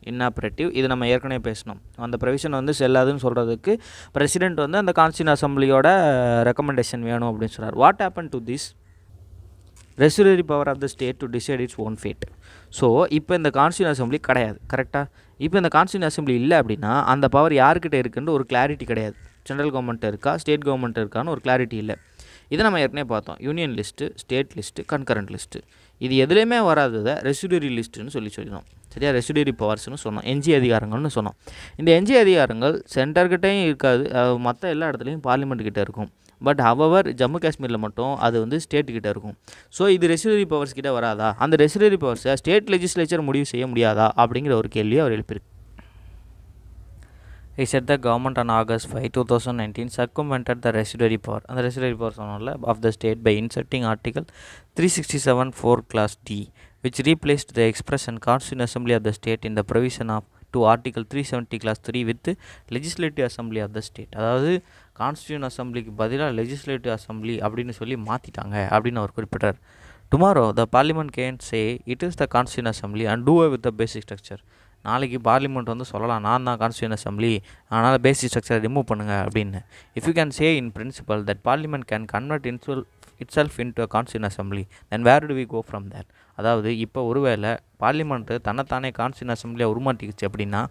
inoperative. இது நம்ம ஏற்கனவே பேசணும். அந்த ப்ரொவிஷன் வந்து செல்லாதுன்னு சொல்கிறதுக்கு பிரசிடெண்ட் வந்து அந்த கான்ஸ்டியூஷன் அசம்பிளியோட ரெக்கமெண்டேஷன் வேணும் அப்படின்னு சொல்கிறார். What happen to this residuary power of the state to decide its own fate? So இப்போ இந்த கான்ஸ்டியூஷன் அசம்பிளி கிடையாது, கரெக்டாக? இப்போ இந்த கான்ஸ்டியூஷன் அசம்பிளி இல்லை அப்படின்னா அந்த பவர் யாருக்கிட்ட இருக்குன்னு ஒரு கிளாரிட்டி கிடையாது. சென்ட்ரல் கவர்மெண்ட் இருக்கா, ஸ்டேட் கவர்மெண்ட் இருக்கான்னு ஒரு கிளாரிட்டி இல்லை. இதை நம்ம ஏற்கனவே பார்த்தோம். Union list, state list, concurrent list, இது எதுலேயுமே வராததை ரெசிடியூரி லிஸ்ட்டுன்னு சொல்லியிருந்தோம். சரியா? ரெசிடியூரி பவர்ஸ்னு சொன்னோம், எஞ்சி அதிகாரங்கள்னு சொன்னோம். இந்த எஞ்சி அதிகாரங்கள் சென்டர்கிட்டையும் இருக்காது, மற்ற எல்லா இடத்துலையும் பார்லிமெண்ட்கிட்ட இருக்கும். பட் ஹவவர் ஜம்மு காஷ்மீரில் மட்டும் அது வந்து ஸ்டேட்டுக்கிட்ட இருக்கும். ஸோ இது ரெசிடியூரி பவர்ஸ் கிட்ட வராதா? அந்த ரெசிடியூரி பவர்ஸை ஸ்டேட் லெஜிஸ்லேச்சர் முடிவு செய்ய முடியாதா அப்படிங்கிற ஒரு கேள்வியை அவர் எழுப்பியிருக்கு. He said the government on August 5, 2019 circumvented the residuary power, and the residuary power of the state by inserting Article 367(4) Clause D, which replaced the express and constituent assembly of the state in the provision of to Article 370 Clause 3 with legislative assembly of the state. அதாவது constitution அசம்பிளிக்கு பதிலாக legislative assembly அப்படின்னு சொல்லி மாற்றிட்டாங்க அப்படின்னு அவர் குறிப்பிட்டார். Tomorrow the parliament can say it is the constitution assembly and do with the basic structure. நாளைக்கு பார்லிமெண்ட் வந்து சொல்லலாம், நான் தான் கான்ஸ்டியூஷன் அசம்பிளி, அதனால் பேசிக் ஸ்ட்ரக்சரை ரிமூவ் பண்ணுங்கள் அப்படின்னு. If you can say in principle that parliament can convert itself into a constitution assembly, then where do we go from there? அதாவது இப்போ ஒருவேளை பார்லிமெண்ட்டு தன்னைத்தானே கான்ஸ்டியூஷன் அசம்பிளியாக உருமாட்டிக்கிச்சு அப்படின்னா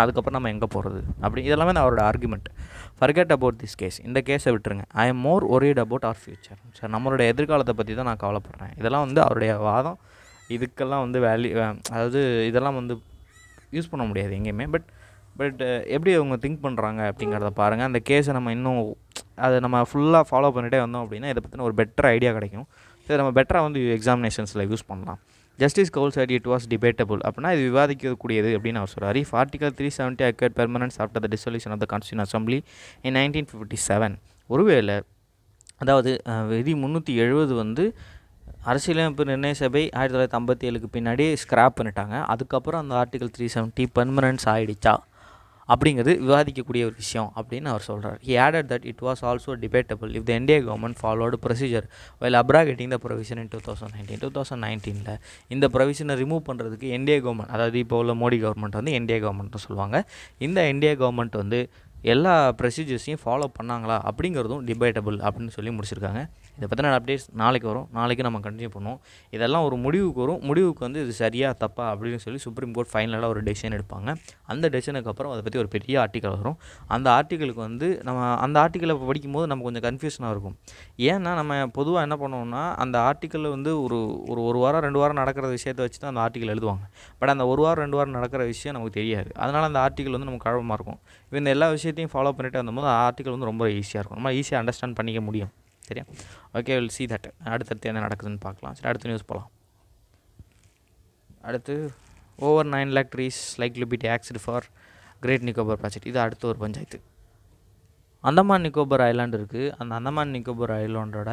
அதுக்கப்புறம் நம்ம எங்கே போகிறது அப்படி, இதெல்லாமே தான் அவரோட argument. Forget about this case, இந்த கேஸை விட்டுருங்க. I am more worried about our future. Sir, நம்மளோட எதிர்காலத்தை பற்றி தான் நான் கவலைப்படுறேன். இதெல்லாம் வந்து அவருடைய வாதம். இதுக்கெல்லாம் வந்து அதாவது இதெல்லாம் வந்து யூஸ் பண்ண முடியாது எங்கேயுமே. பட் எப்படி அவங்க திங்க் பண்ணுறாங்க அப்படிங்கிறத பாருங்கள். அந்த கேஸை நம்ம இன்னும் அதை நம்ம ஃபுல்லாக ஃபாலோ பண்ணிகிட்டே வந்தோம் அப்படின்னா இதை பற்றின ஒரு பெட்டர் ஐடியா கிடைக்கும். சரி, நம்ம பெட்டராக வந்து எக்ஸாமினேஷன்ஸில் யூஸ் பண்ணலாம். Justice Kaul said it was debatable அப்படின்னா இது விவாதிக்கக்கூடியது அப்படின்னு அவர் சொல்கிறார். If Article 370 acquired permanence after the dissolution of the Constitutional Assembly in 1957, ஒருவேளை அதாவது விதி 370 வந்து அரசியலமைப்பு நிர்ணய சபை 1957க்கு பின்னாடி ஸ்கிராப் பண்ணிட்டாங்க. அதுக்கப்புறம் அந்த ஆர்டிகல் 370 பெர்மனன்ஸ் ஆகிடுச்சா அப்படிங்கிறது விவாதிக்கக்கூடிய ஒரு விஷயம் அப்படின்னு அவர் சொல்கிறார். He added that it was also debatable if the NDA government followed procedure while abrogating the provision in 2019. இந்த ப்ரொவிஷனை ரிமூவ் பண்ணுறதுக்கு NDA கவர்மெண்ட், அதாவது இப்போ உள்ள மோடி கவர்மெண்ட் வந்து NDA கவர்மெண்ட்னு சொல்லுவாங்க, இந்த NDA கவர்மெண்ட் வந்து எல்லா ப்ரொசீஜர்ஸையும் ஃபாலோ பண்ணாங்களா அப்படிங்கிறதும் டிபேட்டபிள் அப்படின்னு சொல்லி முடிச்சிருக்காங்க. இதை பற்றின அப்டேட்ஸ் நாளைக்கு வரும். நாளைக்கு நம்ம கண்டினியூ பண்ணுவோம். இதெல்லாம் ஒரு முடிவுக்கு வரும். முடிவுக்கு வந்து இது சரியா தப்பா அப்படின்னு சொல்லி சுப்ரீம் கோர்ட் ஃபைனலாக ஒரு டெசிஷன் எடுப்பாங்க. அந்த டெசிஷனுக்கு அப்புறம் அதை பற்றி ஒரு பெரிய ஆர்டிக்கல் வரும். அந்த ஆர்டிக்கலுக்கு வந்து நம்ம அந்த ஆர்டிக்கலை படிக்கும்போது நமக்கு கொஞ்சம் கன்ஃபியூஷனாக இருக்கும். ஏன்னா நம்ம பொதுவாக என்ன பண்ணுவோம்னா அந்த ஆர்டிக்கலில் வந்து ஒரு வாரம் 2 வாரம் நடக்கிற விஷயத்தை வச்சு தான் அந்த ஆர்டிக்கல் எழுதுவாங்க. பட் அந்த 1 வாரம் 2 வாரம் நடக்கிற விஷயம் நமக்கு தெரியாது. அதனால் அந்த ஆர்டிக்கல் வந்து நமக்கு குழப்பமாக இருக்கும். இப்போ இந்த எல்லா விஷயத்தையும் ஃபாலோ பண்ணிட்டு வந்தபோது ஆர்டிக்கல் வந்து ரொம்ப ஈஸியாக இருக்கும். நம்ம ஈஸியாக அண்டர்ஸ்டாண்ட் பண்ணிக்க முடியும். சரியா? Okay, will see that. அடுத்தடுத்து என்ன நடக்குதுன்னு பார்க்கலாம். சரி, அடுத்த நியூஸ் போகலாம். அடுத்து over 9 lakh trees likely be taxed for great Nicobar project. இது அடுத்த ஒரு பஞ்சாயத்து. அந்தமான் நிக்கோபார் ஐலாண்டு இருக்குது. அந்த அந்தமான் நிக்கோபார் ஐலாண்டோட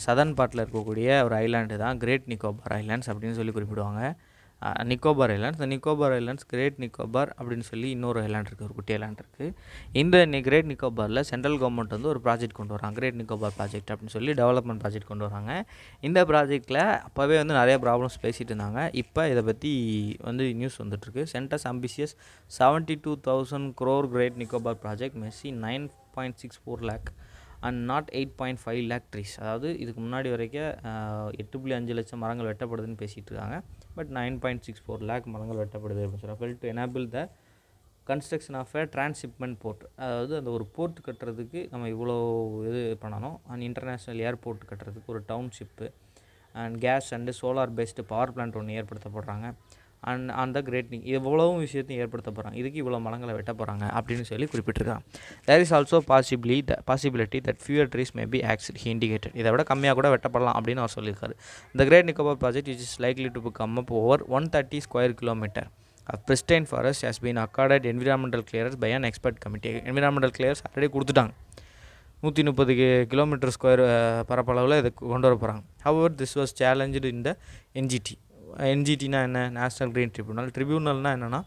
சதர்ன் பார்ட்டில் இருக்கக்கூடிய ஒரு ஐலாண்டு தான் கிரேட் நிக்கோபார் ஐலாண்ட்ஸ் அப்படின்னு சொல்லி குறிப்பிடுவாங்க. நிக்கோபார் ஐலாண்ட்ஸ், இந்த நிக்கோபார் ஐலாண்ட்ஸ் கிரேட் நிக்கோபார் அப்படின்னு சொல்லி இன்னொரு ஐலாண்ட் இருக்குது, ஒரு குட்டி ஐலாண்ட் இருக்குது. இந்த கிரேட் நிக்கோபாரில் சென்ட்ரல் கவர்மெண்ட் வந்து ஒரு ப்ராஜெக்ட் கொண்டு வராங்க, கிரேட் நிக்கோபார் ப்ராஜெக்ட் அப்படின்னு சொல்லி டெவலப்மெண்ட் ப்ராஜெக்ட் கொண்டு வராங்க. இந்த ப்ராஜெக்ட்டில் அப்போவே வந்து நிறைய ப்ராப்ளம்ஸ் பேசிகிட்டு இருந்தாங்க. இப்போ இதை பற்றி வந்து நியூஸ் வந்துட்டுருக்கு. Centre's ambitious 72,000 crore great Nicobar project may see 9.64 lakh and not 8.5 lakh trees. அதாவது இதுக்கு முன்னாடி வரைக்கும் 8.5 லட்சம் மரங்கள் வெட்டப்படுதுன்னு பேசிகிட்டு இருக்காங்க. பட் 9.64 lakh மரங்கள் வெட்டப்படுது அப்படின்னு சொல்கிறாங்க. Fell to enable the construction of a transshipment port. அதாவது அந்த ஒரு போர்ட் கட்டுறதுக்கு நம்ம இவ்வளோ இது பண்ணணும். அண்ட் இன்டர்நேஷ்னல் ஏர்போர்ட் கட்டுறதுக்கு ஒரு township and gas and solar based power plant ஒன்று ஏற்படுத்தப்படுறாங்க. அண்ட் அந்த கிரேட் இவ்வளவும் விஷயத்தையும் ஏற்படுத்த போகிறாங்க. இதுக்கு இவ்வளோ மரங்களை வெட்ட போகிறாங்க அப்படின்னு சொல்லி குறிப்பிட்டிருக்காங்க. There is also possibility that fewer trees may be axed he indicated. இதை விட கம்மியாக கூட வெட்டப்படலாம் அப்படின்னு அவர் சொல்லியிருக்காரு. இந்த great Nicobar project is likely to come up over 130 square kilometer of pristine forest has been accorded environmental clearance by an expert committee. environmental clearance already கொடுத்துட்டாங்க. 130 கிலோமீட்டர் ஸ்கொயர் பரப்பளவில் இதை கொண்டு வர போகிறாங்க. ஹவர் திஸ் வாஸ் சேலஞ்சு இன் த என்ஜிடினா என்ன? National green ட்ரிபியூனல்னால் என்னென்னா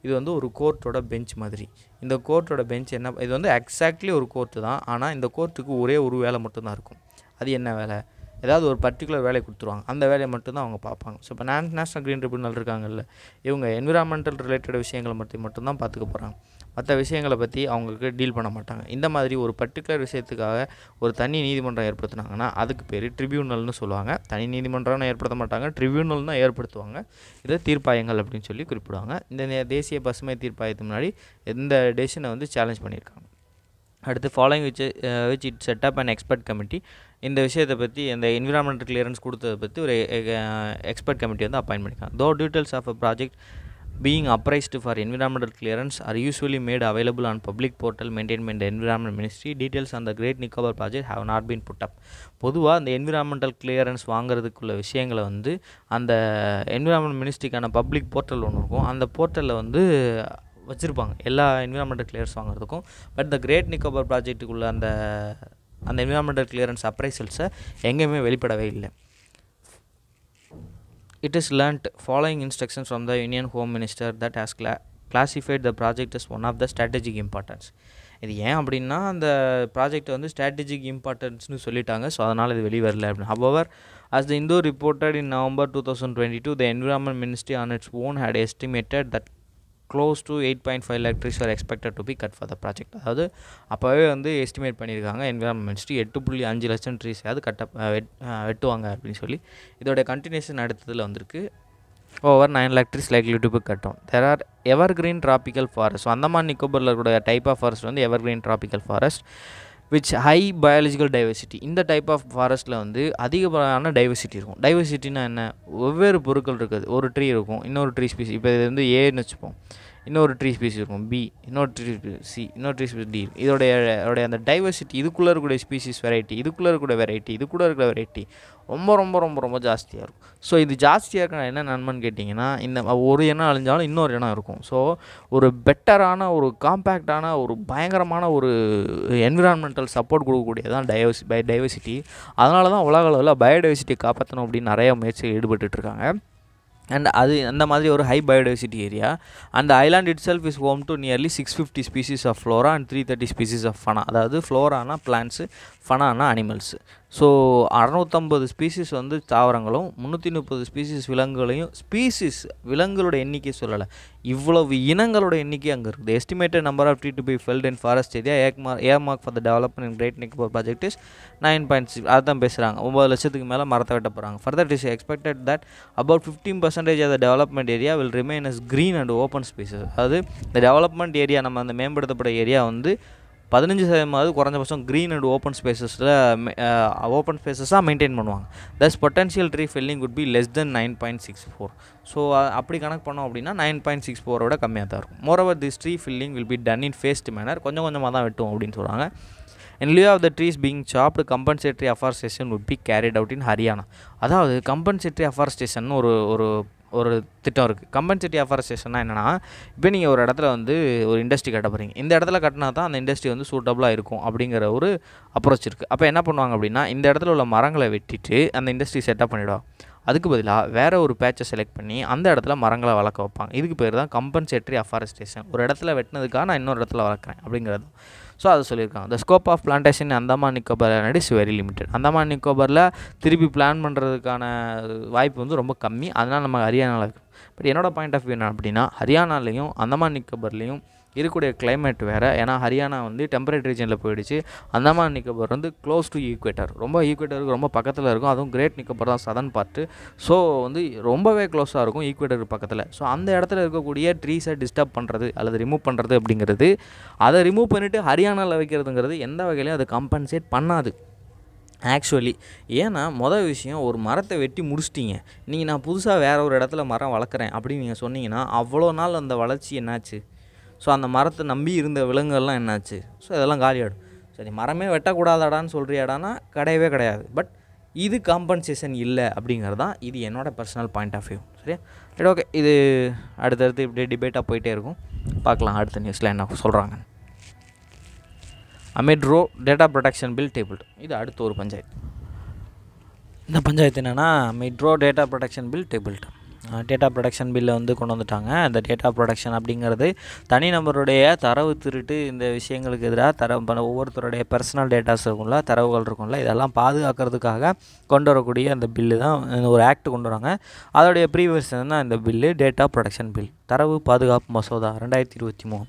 இது வந்து ஒரு கோர்ட்டோட பெஞ்ச் மாதிரி. இந்த கோர்ட்டோட பெஞ்ச் என்ன, இது வந்து எக்ஸாக்ட்லி ஒரு கோர்ட்டு தான். ஆனால் இந்த கோர்ட்டுக்கு ஒரே ஒரு வேலை மட்டும்தான் இருக்கும். அது என்ன வேலை? ஏதாவது ஒரு பர்டிகுலர் வேலையை கொடுத்துருவாங்க. அந்த வேலையை மட்டும்தான் அவங்க பார்ப்பாங்க. ஸோ இப்போ நேஷ்னல் கிரீன் ட்ரிபியூனல் இருக்காங்கல்ல, இவங்க என்விரான்மெண்டல் ரிலேட்டட் விஷயங்களை மட்டும்தான் பார்த்துக்க போகிறாங்க. மற்ற விஷயங்களை பற்றி அவங்களுக்கு டீல் பண்ண மாட்டாங்க. இந்த மாதிரி ஒரு பர்டிகுலர் விஷயத்துக்காக ஒரு தனி நீதிமன்றம் ஏற்படுத்தினாங்கன்னா அதுக்கு பேர் ட்ரிபியூனல்னு சொல்லுவாங்க. தனி நீதிமன்றம்னு ஏற்படுத்த மாட்டாங்க, ட்ரிபியூனல் தான் ஏற்படுத்துவாங்க. இதை தீர்ப்பாயங்கள் அப்படின்னு சொல்லி குறிப்பிடுவாங்க. இந்த தேசிய பசுமை தீர்ப்பாயத்துக்கு முன்னாடி இந்த டெசிஷனை வந்து சேலஞ்ச் பண்ணியிருக்காங்க. அடுத்து following which it setup and expert committee. இந்த விஷயத்தை பற்றி இந்த என்விரான்மெண்டல் கிளியரன்ஸ் கொடுத்ததை பற்றி ஒரு எக்ஸ்பர்ட் கமிட்டி வந்து அப்பாயின்ட் பண்ணியிருக்காங்க. Though details of a project being appraised for environmental clearance are usually made available on public portal maintained by the Environment Ministry. Details on the Great Nicobar project have not been put up. பொதுவாக அந்த environmental clearance வாங்குறதுக்குள்ள விஷயங்களை வந்து அந்த environment மினிஸ்ட்ரிக்கான public portal ஒன்று இருக்கும். அந்த போர்ட்டலில் வந்து வச்சுருப்பாங்க எல்லா என்விரான்மெண்டல் கிளியரன்ஸ் வாங்குறதுக்கும். பட் த கிரேட் நிக்கோபார் ப்ராஜெக்ட்டுக்குள்ள அந்த என்விரான்மெண்டல் கிளியரன்ஸ் அப்ரைசல்ஸை எங்கேயுமே வெளிப்படவே இல்லை. It is learnt following instructions from the Union Home Minister that has classified the project as one of the strategic importance. இது ஏன் அப்படின்னா அந்த ப்ராஜெக்ட் வந்து ஸ்ட்ராட்டஜிக் இம்பார்ட்டன்ஸ்னு சொல்லிட்டாங்க. ஸோ அதனால் இது வெளியே வரல அப்படின்னு. However, as the Indo reported in November 2022, the Environment Ministry on its own had estimated that close to 8.5 lakh trees are expected to be cut for the project. அதாவது அப்போவே வந்து எஸ்டிமேட் பண்ணியிருக்காங்க என்விரான்மெண்ட் மினிஸ்ட்ரி 8.5 லட்சம் trees அது வெட்டுவாங்க அப்படின்னு சொல்லி. இதோட கண்டினியூஷன் அடுத்ததில் வந்திருக்கு. Over 9 lakh trees likely to be cut down. There are evergreen tropical forests. So Andaman நிக்கோபரில் இருக்கக்கூடிய டைப் ஆஃப் ஃபாரஸ்ட் வந்து evergreen tropical forest which high biological diversity. இந்த டைப் ஆஃப் ஃபாரஸ்ட்டில் வந்து அதிகமான டைவர்சிட்டி இருக்கும். டைவர்சிட்டினா என்ன? வெவ்வேறு பொருட்கள் இருக்குது. ஒரு ட்ரீ இருக்கும், இன்னொரு ட்ரீ ஸ்பீசி. இப்போ இது வந்து ஏன்னு வச்சுப்போம், இன்னொரு ட்ரீ ஸ்பீசி இருக்கும் பி, இன்னொரு ட்ரீ சி, இன்னொரு ட்ரீ ஸ்பீசி டி. இதோடைய அந்த டைவர்சிட்டி, இதுக்குள்ளே இருக்கக்கூடிய ஸ்பீசிஸ் வெரைட்டி, இதுக்குள்ளே இருக்கக்கூடிய வெரைட்டி, இதுக்குள்ளே இருக்கிற வெரைட்டி ரொம்ப ரொம்ப ரொம்ப ரொம்ப ஜாஸ்தியாக இருக்கும். ஸோ இது ஜாஸ்தியாக இருக்க என்ன நன்மைன்னு கேட்டிங்கன்னா, இந்த ஒரு இனம் அழிஞ்சாலும் இன்னொரு இனம் இருக்கும். ஸோ ஒரு பெட்டரான, ஒரு காம்பேக்டான, ஒரு பயங்கரமான ஒரு என்விரான்மெண்டல் சப்போர்ட் கொடுக்கக்கூடியதான் டைவர்சிட்டி. அதனால தான் உலக அளவில் பயோடைவர்சிட்டியை காப்பாற்றணும் அப்படின்னு நிறைய முயற்சிகள் ஈடுபட்டுருக்காங்க. அண்ட் அந்த மாதிரி ஒரு ஹை பயோடைவர்சிட்டி ஏரியா. அந்த island itself is home to nearly 650 species of flora and 330 species of fauna. அதாவது ஃப்ளோரானா பிளான்ட்ஸு, ஃபனானா அனிமல்ஸு. ஸோ 650 ஸ்பீசிஸ் வந்து தாவரங்களும் 330 ஸ்பீசிஸ் விலங்குகளையும் விலங்குகளோட எண்ணிக்கை சொல்லலை, இவ்வளவு இனங்களோட எண்ணிக்கை அங்கே இருக்குது. Estimated number of tree to be felled in forest area earmark for the development in great Nicobar project is 9.6. அதுதான் பேசுகிறாங்க, 9 லட்சத்துக்கு மேலே மரத்தை வெட்ட போகிறாங்க. Further it is expected that about 15% of the development area will remain as green and open spaces. அதாவது இந்த development area, நம்ம அந்த மேம்படுத்தப்பட்ட ஏரியா வந்து 15% குறைஞ்சபட்சம் க்ரீன் அண்ட் ஓப்பன் ஸ்பேசஸாக மெயின்டைன் பண்ணுவாங்க. Thus potential tree felling could be less than 9.64. So அப்படி கணக்கு பண்ணோம் அப்படின்னா 9.64 கம்மியாக தான் இருக்கும். Moreover this tree felling will be done in phased manner, கொஞ்சம் கொஞ்சமாக தான் வெட்டும் அப்படின்னு சொல்கிறாங்க. In lieu of the trees being chopped, compensatory afforestation would be carried out in Haryana. அதாவது compensatory afforestation ஒரு திட்டம் இருக்குது. கம்பன்சேட்டிவ் அஃபாரஸ்டேஷன்னா என்னென்னா, இப்போ நீங்கள் ஒரு இடத்துல வந்து ஒரு இண்டஸ்ட்ரி கட்ட போகிறீங்க, இந்த இடத்துல கட்டினா தான் அந்த இண்டஸ்ட்ரி வந்து சூட்டபுளாக இருக்கும் அப்படிங்கிற ஒரு அப்ரோச் இருக்குது. அப்போ என்ன பண்ணுவாங்க அப்படின்னா, இந்த இடத்துல உள்ள மரங்களை வெட்டிட்டு அந்த இண்டஸ்ட்ரி செட்டப் பண்ணிவிடுவாங்க. அதுக்கு பதிலாக வேறு ஒரு பேட்சை செலக்ட் பண்ணி அந்த இடத்துல மரங்களை வளர்க்க வைப்பாங்க. இதுக்கு பேர் தான் கம்பன்சேட்டரி அஃபாரஸ்டேஷன். ஒரு இடத்துல வெட்டினதுக்காக நான் இன்னொரு இடத்துல வளர்க்குறேன் அப்படிங்கிறது. ஸோ அதை சொல்லியிருக்காங்க. The scope of plantation Andaman Nicobar is very limited. Andaman நிக்கோபாரில் திருப்பி பிளான் பண்ணுறதுக்கான வாய்ப்பு வந்து ரொம்ப கம்மி. அதனால் நம்ம ஹரியானாவில் இருக்குது. பட் என்னோடய பாயிண்ட் ஆஃப் வியூ என்ன அப்படின்னா, ஹரியானாலையும் அந்தமான் நிக்கோபார்லேயும் இருக்கக்கூடிய கிளைமேட் வேறு. ஏன்னா ஹரியானா வந்து டெம்பரேட் ரீஜனில் போயிடுச்சு, அந்தமான் நிக்கோபார் வந்து க்ளோஸ் டு ஈக்குவேட்டர், ரொம்ப ஈக்குவேட்டருக்கு ரொம்ப பக்கத்தில் இருக்கும். அதுவும் கிரேட் நிக்கோபார் தான் சதன் பார்ட்டு. ஸோ வந்து ரொம்பவே க்ளோஸாக இருக்கும் ஈக்குவேட்டருக்கு பக்கத்தில். ஸோ அந்த இடத்துல இருக்கக்கூடிய ட்ரீஸை டிஸ்டர்ப் பண்ணுறது அல்லது ரிமூவ் பண்ணுறது அப்படிங்கிறது, அதை ரிமூவ் பண்ணிவிட்டு ஹரியானாவில் வைக்கிறதுங்கிறது எந்த வகையிலையும் அதை கம்பன்சேட் பண்ணாது ஆக்சுவலி. ஏன்னா மொதல் விஷயம், ஒரு மரத்தை வெட்டி முடிச்சிட்டிங்க, நீங்கள் நான் புதுசாக வேறு ஒரு இடத்துல மரம் வளர்க்குறேன் அப்படின்னு நீங்கள் சொன்னீங்கன்னா, அவ்வளோ நாள் அந்த வளர்ச்சி என்னாச்சு? ஸோ அந்த மரத்தை நம்பி இருந்த விலங்குகள்லாம் என்னாச்சு? ஸோ இதெல்லாம் காலியாகிடும். சரி, மரமே வெட்டக்கூடாதாடான்னு சொல்கிறியாடானா கிடையவே கிடையாது. பட் இது காம்பன்சேஷன் இல்லை அப்படிங்கிறது தான் இது என்னோட பர்சனல் பாயிண்ட் ஆஃப் வியூ. சரியா? சரி, ஓகே. இது அடுத்தடுத்து இப்படியே டிபேட்டாக போயிட்டே இருக்கும். பார்க்கலாம் அடுத்த நியூஸில் என்ன சொல்கிறாங்க. Amid row data protection bill table. இது அடுத்த ஒரு பஞ்சாயத்து. இந்த பஞ்சாயத்து என்னென்னா, amid row data protection bill table. Data protection பில்லை வந்து கொண்டு வந்துட்டாங்க. அந்த டேட்டா ப்ரொடெக்ஷன் அப்படிங்கிறது தனிநபருடைய தரவு திருட்டு இந்த விஷயங்களுக்கு எதிராக ஒவ்வொருத்தருடைய பர்சனல் டேட்டாஸ் இருக்கும்ல, தரவுகள் இருக்கும்ல, இதெல்லாம் பாதுகாக்கிறதுக்காக கொண்டு வரக்கூடிய அந்த பில்லு தான் ஒரு ஆக்ட் கொண்டு வராங்க. அதோடைய ப்ரீவியர்ஷன் தான் இந்த பில்லு, டேட்டா ப்ரொடெக்ஷன் பில், தரவு பாதுகாப்பு மசோதா 2023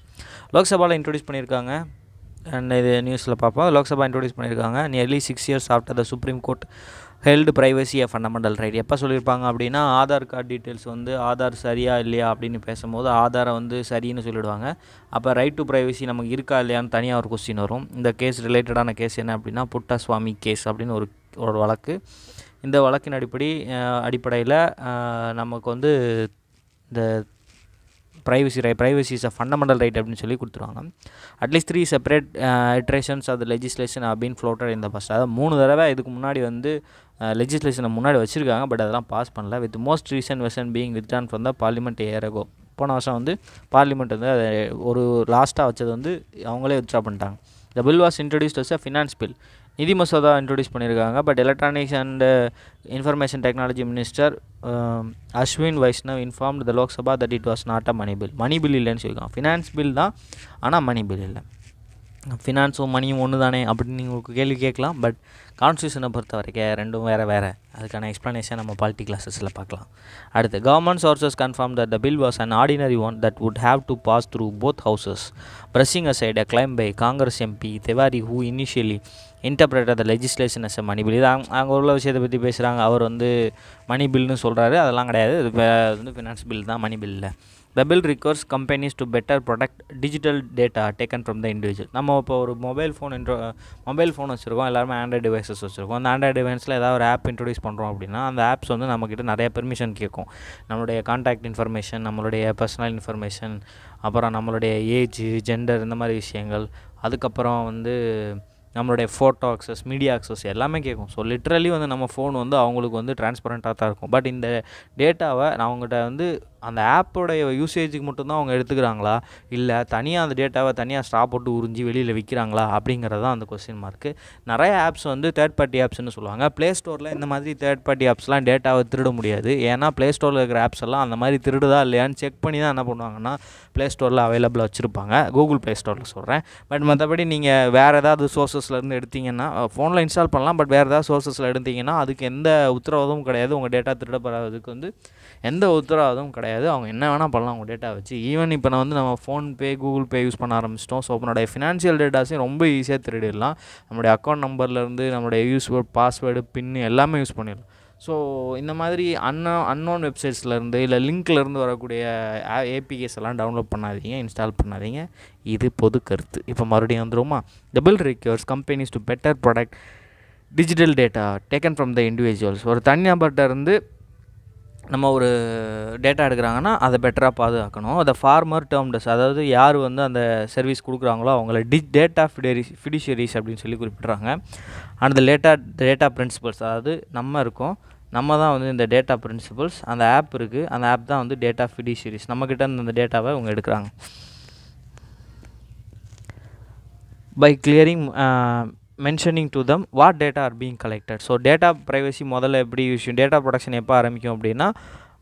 லோக்சபாவில் இன்ட்ரடியூஸ் பண்ணியிருக்காங்க. அண்ட் இது நியூஸில் பார்ப்போம். லோக்சபா இன்ட்ரடியூஸ் பண்ணியிருக்காங்க. Nearly 6 years after the supreme court held privacy A fundamental right. எப்போ சொல்லியிருப்பாங்க அப்படின்னா, ஆதார் கார்டு டீட்டெயில்ஸ் வந்து ஆதார் சரியா இல்லையா அப்படின்னு பேசும்போது ஆதாரை வந்து சரின்னு சொல்லிவிடுவாங்க. அப்போ ரைட் டு ப்ரைவசி நமக்கு இருக்கா இல்லையான்னு தனியாக ஒரு கொஸ்டின் வரும். இந்த கேஸ் ரிலேட்டடான கேஸ் என்ன அப்படின்னா, புட்டஸ்வாமி கேஸ் அப்படின்னு ஒரு வழக்கு. இந்த வழக்கின் அடிப்படையில் நமக்கு வந்து இந்த privacy is a fundamental right அப்படின்னு சொல்லி கொடுத்துருவாங்க. At least 3 separate iterations of the legislation been floated in the first. அதாவது 3 தடவை இதுக்கு முன்னாடி வந்து லெஜிஸ்லேஷனை முன்னாடி வச்சுருக்காங்க. பட் அதெல்லாம் பாஸ் பண்ணல. With most recent version being withdrawn from the parliament year ago. போன வருஷம் வந்து பார்லிமெண்ட் வந்து அதை ஒரு லாஸ்ட்டாக வச்சது வந்து அவங்களே வித்ட்ரா பண்ணிட்டாங்க. The bill was introduced as a finance bill. நிதி மசோதா இன்ட்ரடியூஸ் பண்ணியிருக்காங்க. But electronics and information technology minister Ashwin Vaishnaw informed the Lok Sabha that it was not a money bill. Money bill இல்லைன்னு சொல்லியிருக்காங்க. ஃபினான்ஸ் பில் தான், ஆனால் மணி பில் இல்லை. ஃபினான்ஸும் மணியும் ஒன்று தானே அப்படின்னு நீங்கள் கேள்வி கேட்கலாம். பட் கான்ஸ்டியூஷனை பொறுத்த வரைக்கும் ரெண்டும் வேறு. அதுக்கான எக்ஸ்ப்ளனேஷன் நம்ம பாலிட்டி கிளாஸஸில் பார்க்கலாம். அடுத்து, government sources confirm that the bill was an ordinary one that would have to pass through both houses, brushing aside a claim by Congress MP Tewari who initially interpreted the legislation as a money bill. இது அங்கே உள்ள விஷயத்தை பற்றி பேசுகிறாங்க. அவர் வந்து மணி பில்னு சொல்கிறாரு. அதெல்லாம் கிடையாது. இது வந்து ஃபினான்ஸ் பில் தான், மணி பில் இல்லை. The bill requires companies to better protect digital data taken from the individual. நம்ம இப்போ ஒரு மொபைல் ஃபோன் வச்சுருக்கோம், எல்லாருமே ஆண்ட்ராய்டு டிவைசஸ் வச்சுருக்கோம். அந்த ஆண்ட்ராய்டு டிவைஸில் ஏதாவது ஒரு ஆப் இன்ட்ரடியூஸ் பண்ணுறோம் அப்படின்னா, அந்த ஆப்ஸ் வந்து நம்மக்கிட்ட நிறைய பெர்மிஷன் கேட்கும். நம்மளுடைய கான்டாக்ட் இன்ஃபர்மேஷன், நம்மளுடைய பர்சனல் இன்ஃபர்மேஷன், அப்புறம் நம்மளுடைய ஏஜ், ஜெண்டர், இந்த மாதிரி விஷயங்கள், அதுக்கப்புறம் வந்து நம்மளுடைய ஃபோட்டோ அக்சஸ், மீடியா அக்சஸ் எல்லாமே கேட்கும். ஸோ லிட்ரலி வந்து நம்ம ஃபோன் வந்து அவங்களுக்கு வந்து டிரான்ஸ்பரண்ட்டாக தான் இருக்கும். பட் இந்த டேட்டாவை அவங்ககிட்ட வந்து அந்த ஆப்போடைய யூசேஜுக்கு மட்டும்தான் அவங்க எடுத்துக்கிறாங்களா, இல்லை தனியாக அந்த டேட்டாவை தனியாக ஸ்ட்ரா போட்டு உறிஞ்சி வெளியில் விற்கிறாங்களா அப்படிங்கிறது தான் அந்த கொஸ்டின் மார்க்கு. நிறைய ஆப்ஸ் வந்து தேர்ட் பார்ட்டி ஆப்ஸ்னு சொல்லுவாங்க. ப்ளே ஸ்டோரில் இந்த மாதிரி தேர்ட் பார்ட்டி ஆப்ஸ்லாம் டேட்டாவை திருட முடியாது. ஏன்னா ப்ளே ஸ்டோரில் இருக்கிற ஆப்ஸ் எல்லாம் அந்த மாதிரி திருடுதா இல்லையான்னு செக் பண்ணி தான் என்ன பண்ணுவாங்கன்னா ப்ளே ஸ்டோரில் அவைலபிளாக வச்சுருப்பாங்க. கூகுள் ப்ளே ஸ்டோரில் சொல்கிறேன். பட் மற்றபடி நீங்கள் வேறு ஏதாவது சோர்ஸஸ்லேருந்து எடுத்தீங்கன்னா ஃபோனில் இன்ஸ்டால் பண்ணலாம். பட் வேறு ஏதாவது சோர்ஸஸில் எடுத்தீங்கன்னா அதுக்கு எந்த உத்தரவாதமும் கிடையாது. உங்கள் டேட்டா திருடப்படுறதுக்கு வந்து எந்த உத்தரவாதமும் கிடையாது. அவங்க என்ன வேணால் பண்ணலாம் உங்கள் டேட்டா வச்சு. ஈவன் இப்போ நான் வந்து நம்ம ஃபோன்பே, கூகுள் பே யூஸ் பண்ண ஆரம்பிச்சிட்டோம். ஸோ நம்மளுடைய ஃபினான்ஷியல் டேட்டாஸையும் ரொம்ப ஈஸியாக திருடிடலாம். நம்மளுடைய அக்கௌண்ட் நம்பர்லேருந்து நம்மளுடைய யூஸ்வேர்ட், பாஸ்வேர்டு, பின்னு எல்லாமே யூஸ் பண்ணிடலாம். ஸோ இந்த மாதிரி அன்னோன் வெப்சைட்ஸ்லேருந்து இல்லை லிங்க்லேருந்து வரக்கூடிய ஏபிகேஸ் எல்லாம் டவுன்லோட் பண்ணாதீங்க, இன்ஸ்டால் பண்ணாதீங்க. இது பொது கருத்து. இப்போ மறுபடியும் வந்துருமா? The bill requires companies to better protect digital data taken from the individuals. ஒரு தனிநபர்கிட்ட இருந்து நம்ம ஒரு டேட்டா எடுக்கிறாங்கன்னா அதை பெட்டராக பாதுகாக்கணும். அதை ஃபார்மர் டேர்ம்டஸ், அதாவது யார் வந்து அந்த சர்வீஸ் கொடுக்குறாங்களோ அவங்கள டேட்டா ஃபிடிஷியரிஸ் அப்படின்னு சொல்லி குறிப்பிட்றாங்க. அந்த டேட்டா பிரின்சிபல்ஸ், அதாவது நம்ம தான் வந்து இந்த டேட்டா பிரின்சிபல்ஸ். அந்த ஆப் இருக்குது, அந்த ஆப் தான் வந்து டேட்டா ஃபிடிஷியரிஸ். நம்மக்கிட்ட இந்த டேட்டாவை அவங்க எடுக்கிறாங்க. By clearing mentioning to them what data are being collected. So data privacy முதல்ல எப்படி விஷயம், டேட்டா ப்ரொடக்ஷன் எப்போ ஆரம்பிக்கும் அப்படின்னா,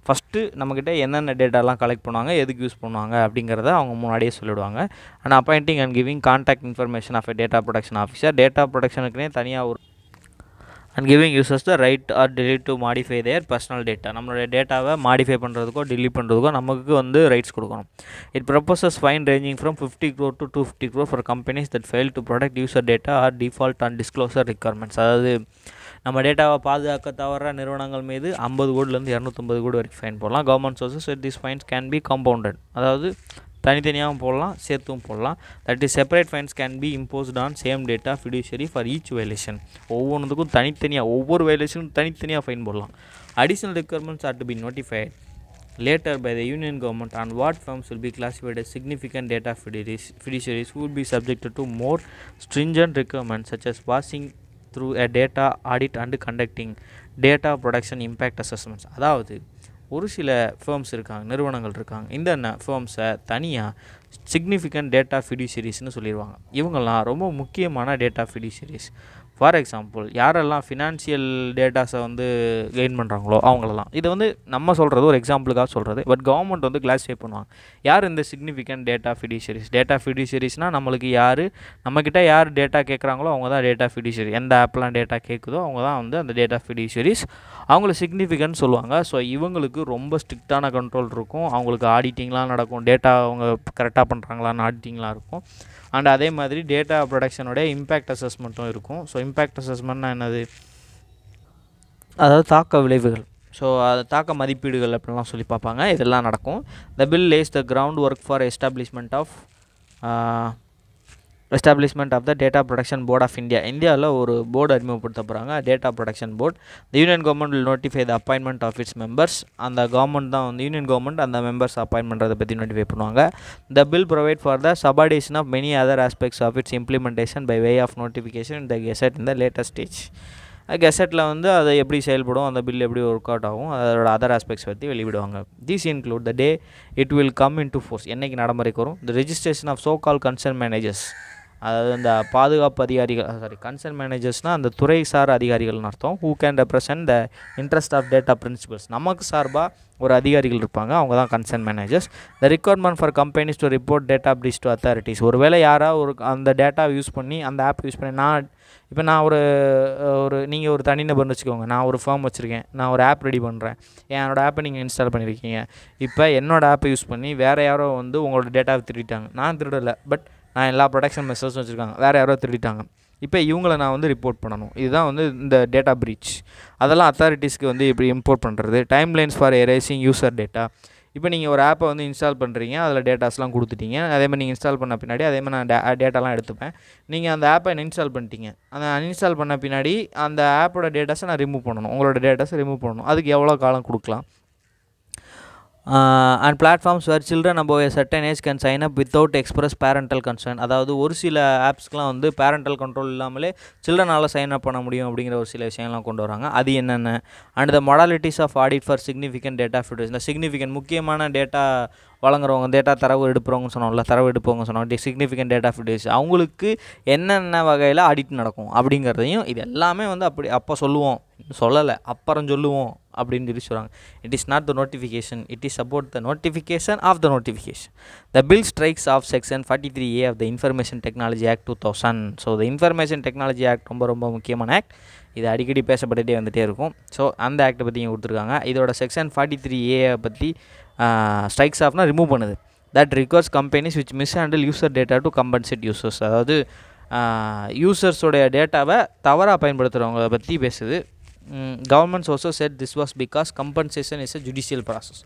ஃபஸ்ட்டு நம்மக்கிட்ட என்னென்ன டேட்டாலாம் கலெக்ட் பண்ணுவாங்க, எதுக்கு யூஸ் பண்ணுவாங்க அப்படிங்கிறத அவங்க முன்னாடியே சொல்லிவிடுவாங்க. And appointing and giving contact information of a data protection officer. Data ப்ரொடக்ஷனுக்குனே தனியாக ஒரு and giving users the right or delete to modify their personal data. நம்மளுடைய டேட்டாவை மாடிஃபை பண்ணுறதுக்கோ delete பண்ணுறதுக்கோ நமக்கு வந்து ரைட்ஸ் கொடுக்கணும். It proposes fine ranging from 50 crore to 250 crore for companies that fail to protect user data or default and disclosure requirements. அதாவது நம்ம டேட்டாவை பாதுகாக்க தவற நிறுவனங்கள் மீது 50 கோடிலேருந்து 250 கோடி வரைக்கும் ஃபைன் போடலாம். Government sources this fines can be compounded, அதாவது தனித்தனியாகவும் போடலாம், சேர்த்தும் போடலாம். That is separate fines can be imposed on same data fiduciary for each violation. ஒவ்வொன்றுக்கும் தனித்தனியாக, ஒவ்வொரு வயலேஷனுக்கும் தனித்தனியாக ஃபைன் போடலாம். Additional requirements are to be notified later by the union government on what firms will be classified as significant data fiduciaries who will be subjected to more stringent requirements such as passing through a data audit and conducting data protection impact assessments. அதாவது ஒரு சில firms இருக்காங்க, நிறுவனங்கள் இருக்காங்க. இந்த ஃபேர்ம்ஸை தனியாக significant data ஃபிடியூசரிஸ்னு சொல்லிடுவாங்க. இவங்கெல்லாம் ரொம்ப முக்கியமான டேட்டா ஃபிடியூசரிஸ். ஃபார் எக்ஸாம்பிள், யாரெல்லாம் ஃபினான்ஷியல் டேட்டாஸை வந்து கெயின் பண்ணுறாங்களோ அவங்களெல்லாம். இதை வந்து நம்ம சொல்கிறது ஒரு எக்ஸாம்பிளுக்காக சொல்கிறது. பட் கவர்மெண்ட் வந்து கிளாஸிஃபை பண்ணுவாங்க யார் இந்த சிக்னிஃபிகண்ட் டேட்டா ஃபிடியூசரிஸ். டேட்டா ஃபிடியூசரிஸ்னால் நம்மளுக்கு நம்மக்கிட்ட யார் டேட்டா கேட்குறாங்களோ அவங்க தான் டேட்டா ஃபிடியூசரி. எந்த ஆப்லாம் டேட்டா கேட்குதோ அவங்க தான் வந்து அந்த டேட்டா ஃபிடியூசரிஸ். அவங்கள சிக்னிஃபிகண்ட் சொல்லுவாங்க. ஸோ இவங்களுக்கு ரொம்ப ஸ்ட்ரிக்டான கண்ட்ரோல் இருக்கும். அவங்களுக்கு ஆடிட்டிங்லாம் நடக்கும். டேட்டா அவங்க கரெக்டாக பண்ணுறாங்களான்னு ஆடிட்டிங்லாம் இருக்கும். அண்ட் அதே மாதிரி டேட்டா ப்ரொடக்ஷனோட இம்பேக்ட் அசஸ்மெண்ட்டும் இருக்கும். ஸோ இம்பேக்ட் அசஸ்மெண்ட்னா என்னது, அதாவது தாக்க விளைவுகள். ஸோ அது தாக்க மதிப்பீடுகள் அப்படின்லாம் சொல்லி பார்ப்பாங்க. இதெல்லாம் நடக்கும். The bill lays the ground work for establishment of the data protection board of India. இந்தியாவில் ஒரு போர்டு அறிமுகப்படுத்த போகிறாங்க, data protection board. The union government will notify the appointment of its members. அந்த கவர்மெண்ட் தான் வந்து யூனியன் கவர்மெண்ட் அந்த members appoint பண்ணுறதை பற்றி நோட்டிஃபை பண்ணுவாங்க. The bill provide for the subordination of many other aspects of its implementation by way of notification in the gazette in the latest stage. கெசட்டில் வந்து அதை எப்படி செயல்படும், அந்த பில் எப்படி ஒர்க் அவுட் ஆகும், அதோட அதர் ஆஸ்பெக்ட்ஸ் பற்றி வெளியிடுவாங்க. These include the day it will come into force. என்றைக்கு நடைமுறைக்கு வரும். The registration of so called consent managers. அதாவது இந்த பாதுகாப்பு அதிகாரிகள், கன்சர்ன் மேனேஜர்ஸ்னால் அந்த துறை சார் அதிகாரிகள்னு அர்த்தம். Who can represent the interest of data principals. நமக்கு சார்பாக ஒரு அதிகாரிகள் இருப்பாங்க, அவங்க தான் consent managers. The requirement for companies to report data breach to authorities. ஒருவேளை யாராவது அந்த டேட்டாவை யூஸ் பண்ணி, அந்த ஆப் யூஸ் பண்ணி, நான் நீங்கள் ஒரு தனிநபர்னு வச்சுக்கோங்க. நான் ஒரு ஃபார்ம் வச்சுருக்கேன், நான் ஒரு ஆப் ரெடி பண்ணுறேன், என்னோடய ஆப்பை நீங்கள் இன்ஸ்டால் பண்ணியிருக்கீங்க. இப்போ என்னோடய ஆப்பை யூஸ் பண்ணி வேறு யாரோ வந்து உங்களோட டேட்டாவை திருடிட்டாங்க. நான் திருடலை, பட் நான் எல்லா ப்ரொடக்ஷன் மெசேஜும் வச்சுருக்காங்க, வேறு யாரோ திருடிட்டாங்க. இப்போ இவங்கள நான் வந்து ரிப்போர்ட் பண்ணணும். இதுதான் வந்து இந்த டேட்டா பிரீச். அதெல்லாம் அத்தாரிட்டிஸ்க்கு வந்து எப்படி இம்போர்ட் பண்ணுறது. Time lines for erasing user data. இப்போ நீங்கள் ஒரு ஆப்பை வந்து இன்ஸ்டால் பண்ணுறீங்க, அதில் டேட்டாஸ்லாம் கொடுத்துட்டீங்க. அதேமாதிரி நீங்கள் இன்ஸ்டால் பண்ண பின்னாடி அதேமாதிரி நான் டேட்டாலாம் எடுத்துப்பேன். நீங்கள் அந்த ஆப்பை இன்ஸ்டால் பண்ணிட்டீங்க, அந்த அன்இன்ஸ்டால் பண்ண பின்னாடி அந்த ஆப்போட டேட்டாஸை நான் ரிமூவ் பண்ணணும். உங்களோட டேட்டாஸை ரிமூவ் பண்ணணும். அதுக்கு எவ்வளோ காலம் கொடுக்கலாம். And platforms where children above a certain age can sign up without express parental consent. அதாவது ஒரு சில ஆப்ஸ்க்கெலாம் வந்து பேரண்டல் கண்ட்ரோல் இல்லாமலே சில்ட்ரனால் சைன் அப் பண்ண முடியும் அப்படிங்கிற ஒரு சில விஷயங்கள்லாம் கொண்டு வராங்க. அது என்னென்ன? And the modalities of audit for significant data fiduciaries. இந்த சிக்னிஃபிகண்ட் முக்கியமான டேட்டா வழங்குறவங்க, டேட்டா தரவு எடுப்புறவங்க சொன்னோம்ல, தரவு எடுப்பவங்க சொன்னோம், சிக்னிஃபிகண்ட் டேட்டா ஃபியூட்டர்ஸ், அவங்களுக்கு என்னென்ன வகையில் ஆடிட் நடக்கும் அப்படிங்கிறதையும் இது எல்லாமே வந்து அப்போ சொல்லுவோம், சொல்லலை அப்புறம் சொல்லுவோம் அப்படின்னு சொல்லி சொல்கிறாங்க. It is not the notification, it is about the notification of the notification. The bill strikes off section 43A of the information technology act 2000. So the information technology act ரொம்ப ரொம்ப முக்கியமான ஆக்ட். இது அடிக்கடி பேசப்பட்டுகிட்டே வந்துகிட்டே இருக்கும். ஸோ அந்த ஆக்டை பற்றி இங்கே கொடுத்துருக்காங்க. இதோட செக்ஷன் 43A பற்றி ஸ்ட்ரைக்ஸ் ஆஃப்னா ரிமூவ் பண்ணுது. That requires companies which mishandle user data to compensate users. அதாவது யூசர்ஸோடைய டேட்டாவை தவறாக பயன்படுத்துகிறவங்கள பற்றி பேசுது. Governments also said this was because compensation is a judicial process.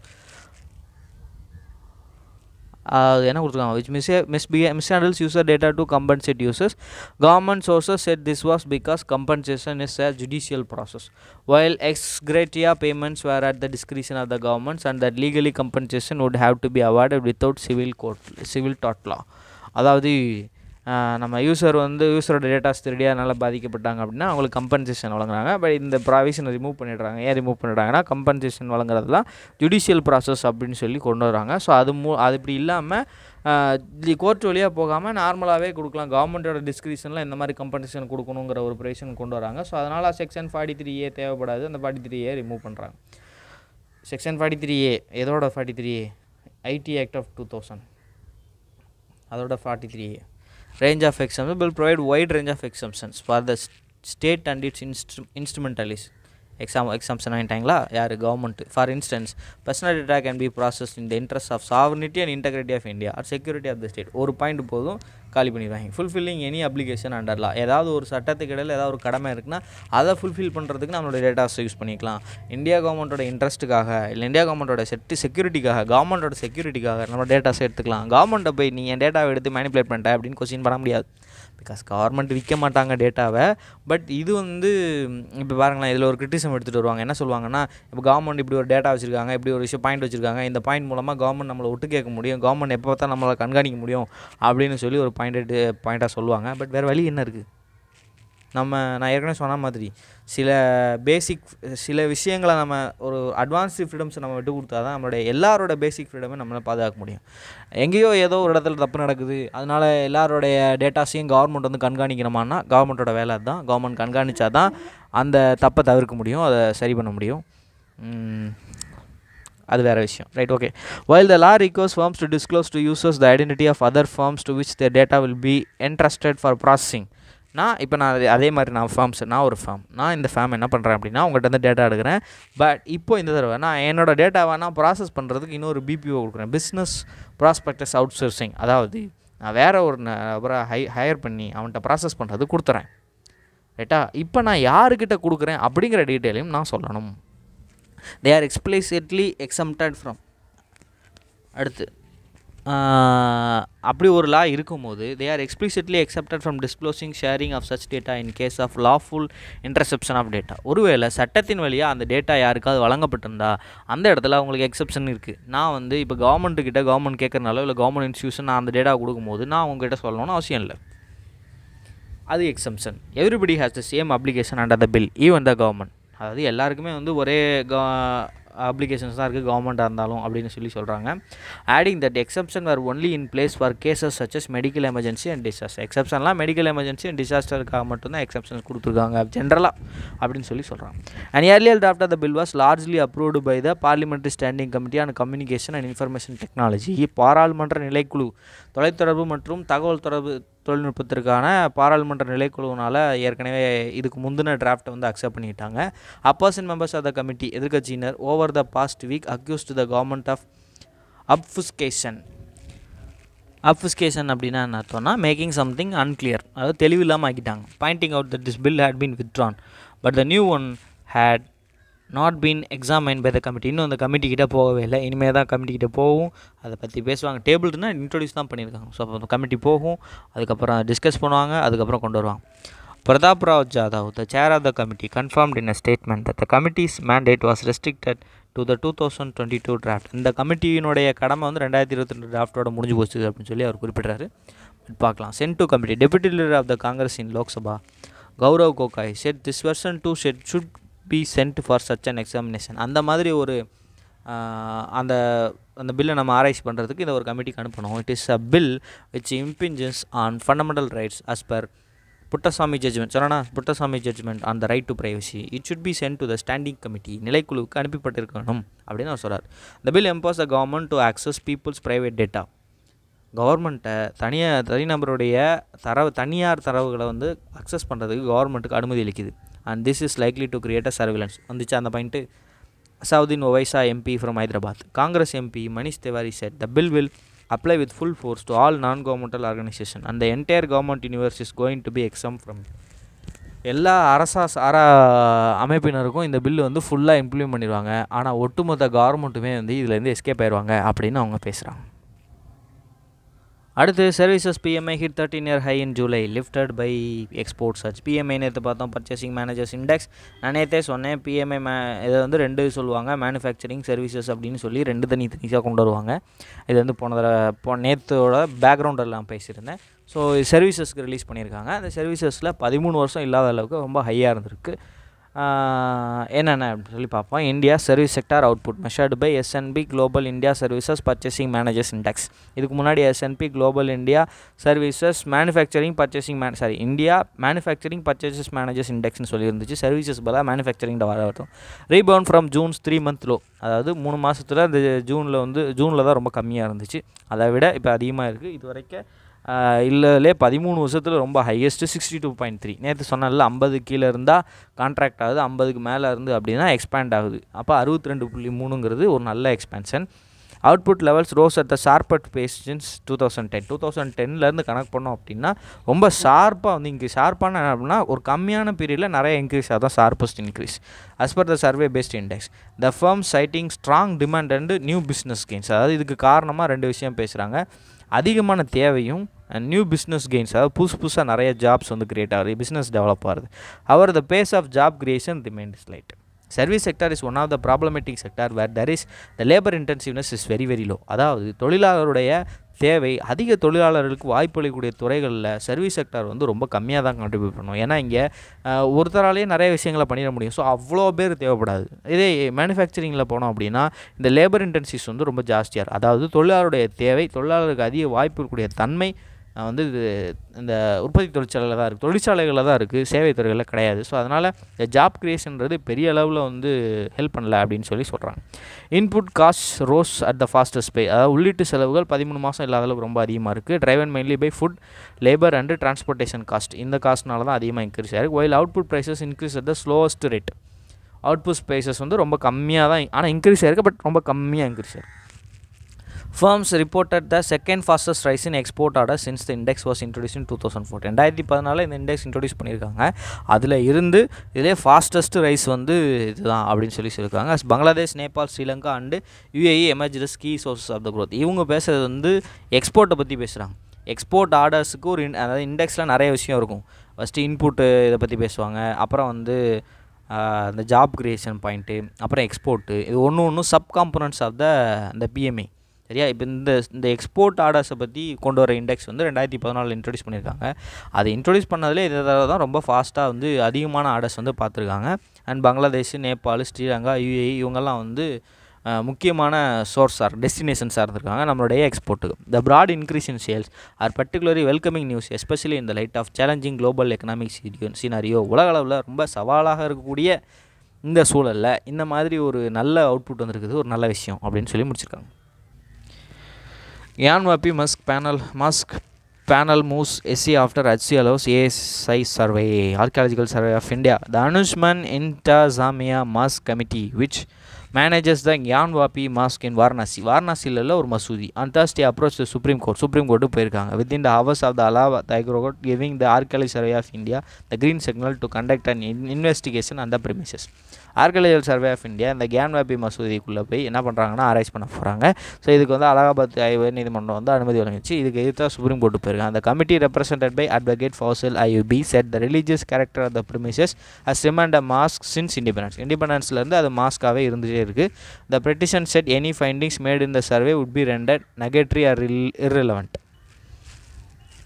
என்ன கொடுத்துருக்காங்க? which mishandles user data to compensate users. Governments also said this was because compensation is a judicial process. While ex gratia payments were at the discretion of the governments and that legally compensation would have to be awarded without civil tort law. அதாவது நம்ம யூசரோட datas திருடியாக நல்லா பாதிக்கப்பட்டாங்க அப்படின்னா அவங்களுக்கு compensation வழங்குறாங்க. But இந்த ப்ராவிஷனை remove பண்ணிடுறாங்க. ஏன் remove பண்ணிடுறாங்கன்னா compensation வழங்குறதுலாம் judicial process அப்படின்னு சொல்லி கொண்டு வராங்க. ஸோ அது இப்படி இல்லாமல் கோர்ட் வழியாக போகாமல் நார்மலாகவே கொடுக்கலாம். கவர்மெண்ட்டோட டிஸ்கிரிப்ஷனில் இந்த மாதிரி கம்பன்சேஷன் கொடுக்கணுங்கிற ஒரு ப்ரொவிஷன் கொண்டு வராங்க. ஸோ அதனால் செக்ஷன் 43A தேவைப்படாது. அந்த 43A ரிமூவ் பண்ணுறாங்க. செக்ஷன் 43A எதோட 43A? ஐடி ஆக்ட் ஆஃப் 2000 அதோட 43A. Range of exemptions will provide wide range of exemptions for the state and its instrumentalities. Exemption ஆகிட்டாங்களா யார்? Government. For instance personal data can be process in the interest of sovereignty and integrity of India or security of the state. ஒரு point போதும் காலி பண்ணிடுவாங்க. Fulfilling any application under law. ஏதாவது ஒரு சட்டத்துக்கு இடையில் ஏதாவது ஒரு கடமை இருக்குன்னா அதை ஃபுல்ஃபில் பண்ணுறதுக்கு நம்மளோட டேட்டாஸை யூஸ் பண்ணிக்கலாம். இந்தியா கவர்மெண்ட்டோட இன்ட்ரெஸ்ட்டுக்காக இல்லை இந்தியா கவர்மெண்ட்டோட செக்யூரிட்டிக்காக, கவர்மெண்ட்டோட செக்யூரிட்டிக்காக நம்ம டேட்டாஸை எடுத்துக்கலாம். கவர்மெண்ட்டை போய் நீ என் டேட்டாவை எடுத்து மேனிப்புலேட் பண்ணிட்டேன் அப்படின்னு கொஸ்டின் பண்ண முடியாது. பிகாஸ் கவர்மெண்ட் விற்க மாட்டாங்க டேட்டாவை. பட் இது வந்து இப்போ பாருங்களேன், இதில் ஒரு கிரிட்டிசம் எடுத்துகிட்டு வருவாங்க. என்ன சொல்லுவாங்கன்னா, இப்போ கவர்மெண்ட் இப்படி ஒரு டேட்டா வச்சுருக்காங்க, இப்படி ஒரு விஷயம் பாயிண்ட் வச்சுருக்காங்க, இந்த பாயிண்ட் மூலமாக கவர்மெண்ட் நம்மளை ஒட்டு கேட்க முடியும், கவர்மெண்ட் எப்போ பார்த்தா நம்மளை கண்காணிக்க முடியும் அப்படின்னு சொல்லி ஒரு பாயிண்ட்டாக சொல்லுவாங்க. பட் வேறு வழி என்ன இருக்குது? நான் ஏற்கனவே சொன்ன மாதிரி சில விஷயங்களை நம்ம ஒரு அட்வான்ஸ்டு ஃப்ரீடம்ஸை நம்ம விட்டு கொடுத்தா தான் நம்மளுடைய எல்லாரோட பேசிக் ஃப்ரீடமே நம்மளால் பாதுகாக்க முடியும். எங்கேயோ ஏதோ ஒரு இடத்துல தப்பு நடக்குது, அதனால் எல்லாரோடைய டேட்டாஸையும் கவர்மெண்ட் வந்து கண்காணிக்கணுமான்னா கவர்மெண்ட்டோட வேலை அதுதான். கவர்மெண்ட் கண்காணித்தா தான் அந்த தப்பை தவிர்க்க முடியும், அதை சரி பண்ண முடியும். அது வேறு விஷயம். Right, okay. While the law requires firms to disclose to users the identity of other firms to which their data will be entrusted for processing. நான் அதே மாதிரி நான் ஒரு ஃபார்ம், நான் இந்த ஃபார்ம் என்ன பண்ணுறேன் அப்படின்னா உங்கள்கிட்ட வந்து டேட்டா எடுக்கிறேன். பட் இப்போ இந்த தடவை நான் என்னோடய டேட்டாவை நான் ப்ராசஸ் பண்ணுறதுக்கு இன்னொரு BPO கொடுக்குறேன், பிஸ்னஸ் ப்ராஸ்பெக்டஸ் அவுட் சோர்சிங். அதாவது நான் வேறு ஒரு நபரை ஹையர் பண்ணி அவன்கிட்ட ப்ராசஸ் பண்ணுறது கொடுத்துறேன். ரைட்டா? இப்போ நான் யாருக்கிட்ட கொடுக்குறேன் அப்படிங்கிற டீட்டெயிலையும் நான் சொல்லணும். they are explicitly exempted from. அடுத்து அப்படி ஒரு லா இருக்கும்போது they are explicitly accepted from disclosing sharing of such data in case of lawful interception of data. ஒருவேளை சட்டத்தின் வழியாக அந்த டேட்டா யாருக்காவது வழங்கப்பட்டிருந்தா அந்த இடத்துல அவங்களுக்கு எக்ஸப்ஷன் இருக்குது. நான் வந்து இப்போ கவர்மெண்ட்டுக்கிட்ட கவர்மெண்ட் கேட்குறனால இல்லை கவர்மெண்ட் இன்ஸ்டியூஷன் நான் அந்த டேட்டா கொடுக்கும்போது நான் அவங்ககிட்ட சொல்லணும்னு அவசியம் இல்லை. அது exemption. Everybody has the same application under the bill even the government. அதாவது எல்லாருக்குமே வந்து ஒரே அப்ளிகேஷன்ஸ் தான் இருக்குது கவர்மெண்ட்டாக இருந்தாலும் அப்படின்னு சொல்கிறாங்க. Adding that exception are only in place for cases such as medical emergency and disaster. எக்ஸப்ஷன்லாம் மெடிக்கல் எமர்ஜென்சி அண்ட் டிசாஸ்டருக்காக மட்டும்தான் எக்ஸப்ஷன்ஸ் கொடுத்துருக்காங்க ஜென்ரலாக அப்படின்னு சொல்கிறாங்க. And earlier draft of the bill was largely approved by the parliamentary standing committee on communication and information technology. பாராளுமன்ற நிலைக்குழு தொலைத்தொடர்பு மற்றும் தகவல் தொடர்பு தொழில்நுட்பத்திற்கான பாராளுமன்ற நிலைக்குழுவினால் ஏற்கனவே இதுக்கு முந்தின டிராஃப்ட்டை வந்து அக்செப்ட் பண்ணிட்டாங்க. Opposition members of the committee எதிர்கட்சியினர் over the past week accused the government of obfuscation. Obfuscation அப்படின்னா என்ன அர்த்தம்னா மேக்கிங் சம்திங் அன்கிளியர், அதாவது தெளிவில்லாமல் ஆக்கிட்டாங்க. Pointing out that this bill had been withdrawn but the new one had not been examine by the committee. இன்னும் அந்த கமிட்டிக்கிட்ட போகவே இல்லை, இனிமேல் தான் கமிட்டிக்கிட்ட போகும், அதை பற்றி பேசுவாங்க. டேபிள்னா இன்ட்ரோடியூஸ் தான் பண்ணியிருக்காங்க. ஸோ அப்போ கமிட்டி போகும், அதுக்கப்புறம் டிஸ்கஸ் பண்ணுவாங்க, அதுக்கப்புறம் கொண்டு வருவாங்க. Pratap Rao Jadhav, the chair of the committee, confirmed in a statement that the committee's mandate was restricted to the 2022 draft. இந்த கமிட்டியினுடைய கடமை வந்து 2022 டிராஃப்டோட முடிஞ்சு போச்சு அப்படின்னு சொல்லி அவர் குறிப்பிட்றாரு. பார்க்கலாம். Sent to committee. Deputy leader of the Congress in Lok Sabha Gaurav Gogoi said this version too should be sent for such an examination. அந்த மாதிரி ஒரு அந்த அந்த பில்லை நம்ம ஆராய்ச்சி பண்ணுறதுக்கு இந்த ஒரு கமிட்டிக்கு அனுப்பணும். It is a bill which impinges on fundamental rights as per Puttaswamy judgment. சொன்னா Puttaswamy judgment on the right to privacy. It should be sent to the standing committee. நிலைக்குழுவுக்கு அனுப்பப்பட்டிருக்கணும் அப்படின்னு அவர் சொல்கிறார். The bill empowers the government to access people's private data. கவர்மெண்ட்டை தனிநபருடைய தனியார் தரவுகளை வந்து அக்சஸ் பண்ணுறதுக்கு கவர்மெண்ட்டுக்கு அனுமதி அளிக்குது. And this is likely to create a surveillance. வந்துச்சு அந்த point. Asauddin Owaisa MP from Hyderabad. Congress MP Manish Tiwari said the bill will apply with full force to all non-governmental organizations and the entire government universe is going to be exempt from it. எல்லா சாரா அமைப்பினருக்கும் இந்த bill வந்து ஃபுல்லாக implement பண்ணிடுவாங்க. ஆனால் ஒட்டுமொத்த கவர்மெண்ட்டுமே வந்து இதுலேருந்து escape ஆயிடுவாங்க அப்படின்னு அவங்க பேசுகிறாங்க. அடுத்து services PMI hit 13-year high in July lifted by export surge. PMI நேற்று பார்த்தோம், பர்ச்சேசிங் மேனேஜர்ஸ் இண்டெக்ஸ். நான் நேற்றே சொன்னேன் PMI இதை வந்து 2 சொல்லுவாங்க, மேனுஃபேக்சரிங் சர்வீசஸ் அப்படின்னு சொல்லி 2 தனியாக கொண்டு வருவாங்க. இது வந்து நேற்றோட பேக்ரவுண்டில் நான் பேசியிருந்தேன். ஸோ சர்வீசஸ்க்கு ரிலீஸ் பண்ணியிருக்காங்க. அந்த சர்வீசஸில் 13 வருஷம் இல்லாத அளவுக்கு ரொம்ப ஹையாக இருந்திருக்கு. என்னென்ன அப்படின்னு சொல்லி பார்ப்போம். India service sector output measured by S&P global India services purchasing managers index. இதுக்கு முன்னாடி S&P global India services manufacturing purchasing India manufacturing purchases managers இண்டெக்ஸ்னு சொல்லியிருந்துச்சு. சர்வீசஸ் பதிலாக மேனுஃபேக்சரிங் வரட்டும். Rebound from June's 3 month low. அதாவது 3 மாதத்தில் இந்த ஜூனில் தான் ரொம்ப கம்மியாக இருந்துச்சு. அதை விட இப்போ அதிகமாக இருக்குது. இது வரைக்கும் இல்லைலே 13 வருஷத்தில் ரொம்ப ஹையஸ்ட்டு 62.3. நேற்று சொன்னால 50 கீழே இருந்தால் கான்ட்ராக்ட் ஆகுது, 50க்கு மேலே இருந்து அப்படின்னா எக்ஸ்பேண்ட் ஆகுது. அப்போ 62.3ங்கிறது ஒரு நல்ல expansion. Output levels rose at the sharpest pace since 2010. 2010லேருந்து கனெக்ட் பண்ணோம் அப்படின்னா ரொம்ப ஷார்ப்பாக வந்து இன்க்ரீஸ். ஷார்ப்பான என்ன அப்படின்னா ஒரு கம்மியான பீரியடில் நிறைய இன்க்ரீஸ். அதுதான் sharpest increase as per the survey based index. The firm citing strong demand and new business gains. அதாவது இதுக்கு காரணமாக 2 விஷயம் பேசுகிறாங்க. அதிகமான தேவையும் நியூ பிஸ்னஸ் கெயின்ஸ். அதாவது புதுசாக நிறைய ஜாப்ஸ் வந்து கிரியேட் ஆகுது, பிஸ்னஸ் டெவலப் ஆகுது. அவர் the pace of job creation remained slight. Service sector is one of the problematic sector where there is the labour intensiveness is very very low. அதாவது தொழிலாளருடைய தேவை அதிக தொழிலாளர்களுக்கு வாய்ப்பளிக்கக்கூடிய துறைகளில் சர்வீஸ் செக்டார் வந்து ரொம்ப கம்மியாக தான் கான்ட்ரிபியூட் பண்ணும். ஏன்னா இங்கே ஒருத்தராலேயே நிறைய விஷயங்களை பண்ணிட முடியும். ஸோ அவ்வளோ பேர் தேவைப்படாது. இதே மேனுஃபேக்சரிங்கில் போனோம் அப்படின்னா இந்த லேபர் இன்டென்சிவ்ஸ் வந்து ரொம்ப ஜாஸ்தியாக இருக்கும். அதாவது தொழிலாளருடைய தேவை, தொழிலாளருக்கு அதிக வாய்ப்பு இருக்கக்கூடிய தன்மை வந்து இந்த உற்பத்தி தொழிற்சாலைகளில் தான் இருக்குது, சேவை துறைகளில் கிடையாது. ஸோ அதனால் இந்த ஜாப் கிரியேஷன்றது பெரிய அளவில் வந்து ஹெல்ப் பண்ணல அப்படின்னு சொல்லி சொல்கிறாங்க. Input cost rose at the fastest pace. அதாவது உள்ளீட்டு செலவுகள் 13 மாதம் இல்லாத அளவுக்கு ரொம்ப அதிகமாக இருக்குது. Driven mainly by food, labour and transportation cost. இந்த காஸ்ட்னால தான் அதிகமாக இன்க்ரீஸ் ஆகிருக்கு. While output prices increase at the slowest rate. Output prices வந்து ரொம்ப கம்மியாக தான், ஆனால் இன்க்ரீஸ் ஆகிருக்கு, பட் ரொம்ப கம்மியாக இன்க்ரீஸ் ஆகிருக்கு. Firms reported the second fastest rise in export orders since the index was introduced in 2014. 2014 இந்த இண்டெக்ஸ் இன்ட்ரடியூஸ் பண்ணியிருக்காங்க. அதில் இருந்து இதிலே ஃபாஸ்டஸ்ட் ரைஸ் வந்து இதுதான் அப்படின்னு சொல்லியிருக்காங்க. Bangladesh, Nepal, Sri Lanka and UAE emerged as key sources of the growth. இவங்க பேசுகிறது வந்து எக்ஸ்போர்ட்டை பற்றி பேசுகிறாங்க. எக்ஸ்போர்ட் ஆர்டர்ஸுக்கு அதாவது இண்டெக்ஸில் நிறைய விஷயம் இருக்கும். ஃபஸ்ட்டு இன்புட்டு இதை பற்றி பேசுவாங்க, அப்புறம் வந்து இந்த ஜாப் கிரியேஷன் பாயிண்ட்டு, அப்புறம் எக்ஸ்போர்ட்டு. இது ஒன்று சப் காம்பனன்ட்ஸ் ஆஃப் இந்த PMI. சரியா? இப்போ இந்த எக்ஸ்போர்ட் ஆர்டர்ஸை பற்றி கொண்டு வர இண்டெக்ஸ் வந்து 2014 இன்ட்ரடியூஸ் பண்ணியிருக்காங்க. அதை இன்ட்ரடியூஸ் பண்ணதிலே இதாக தான் ரொம்ப ஃபாஸ்ட்டாக வந்து அதிகமான ஆர்டர்ஸ் வந்து பார்த்துருக்காங்க. அண்ட் பங்களாதேஷ், நேபாள், ஸ்ரீலங்கா, UAE இவங்கெல்லாம் வந்து முக்கியமான டெஸ்டினேஷன்ஸாக இருந்திருக்காங்க நம்மளுடைய எக்ஸ்போர்ட்டுக்கு. The broad increase in sales are particularly welcoming news, especially in the light of challenging global economic scenario. உலக அளவில் ரொம்ப சவாலாக இருக்கக்கூடிய இந்த சூழலில் இந்த மாதிரி ஒரு நல்ல அவுட்புட் வந்திருக்குது, ஒரு நல்ல விஷயம் அப்படின்னு சொல்லி முடிச்சிருக்காங்க. Yanvapi Musk panel moves SC after HC allows ASI survey, Archaeological Survey of India. The Anushman Intazamiya Mosque Committee, which manages the Yanvapi Mosque in Varanasi. வாரணாசியில் ஒரு மசூதி. On Thursday approached the Supreme Court. Supreme Court போயிருக்காங்க. Within the hours of the Allahabad High Court giving the Archaeological Survey of India the green signal to conduct an investigation on the premises. Archaeological survey of India இந்த கியான்வாபி மசூதிக்குள்ளே போய் என்ன பண்ணுறாங்கன்னா ஆராய்ச்சி பண்ண போகிறாங்க. So இதுக்கு வந்து அலகாபாத் உயர்நீதிமன்றம் வந்து அனுமதி வழங்கிச்சு. இதுக்கு எதிர்த்தா சுப்ரீம் கோர்ட்டு போயிருக்காங்க. அந்த committee represented by advocate Fuzail Ayyubi said the religious character of the premises has remained a mosque since இண்டிபெண்டன்ஸ்லேருந்து அது மாஸ்காகவே இருந்துகிட்டே இருக்குது. The petition said any findings made in the survey would be rendered nugatory or irrelevant.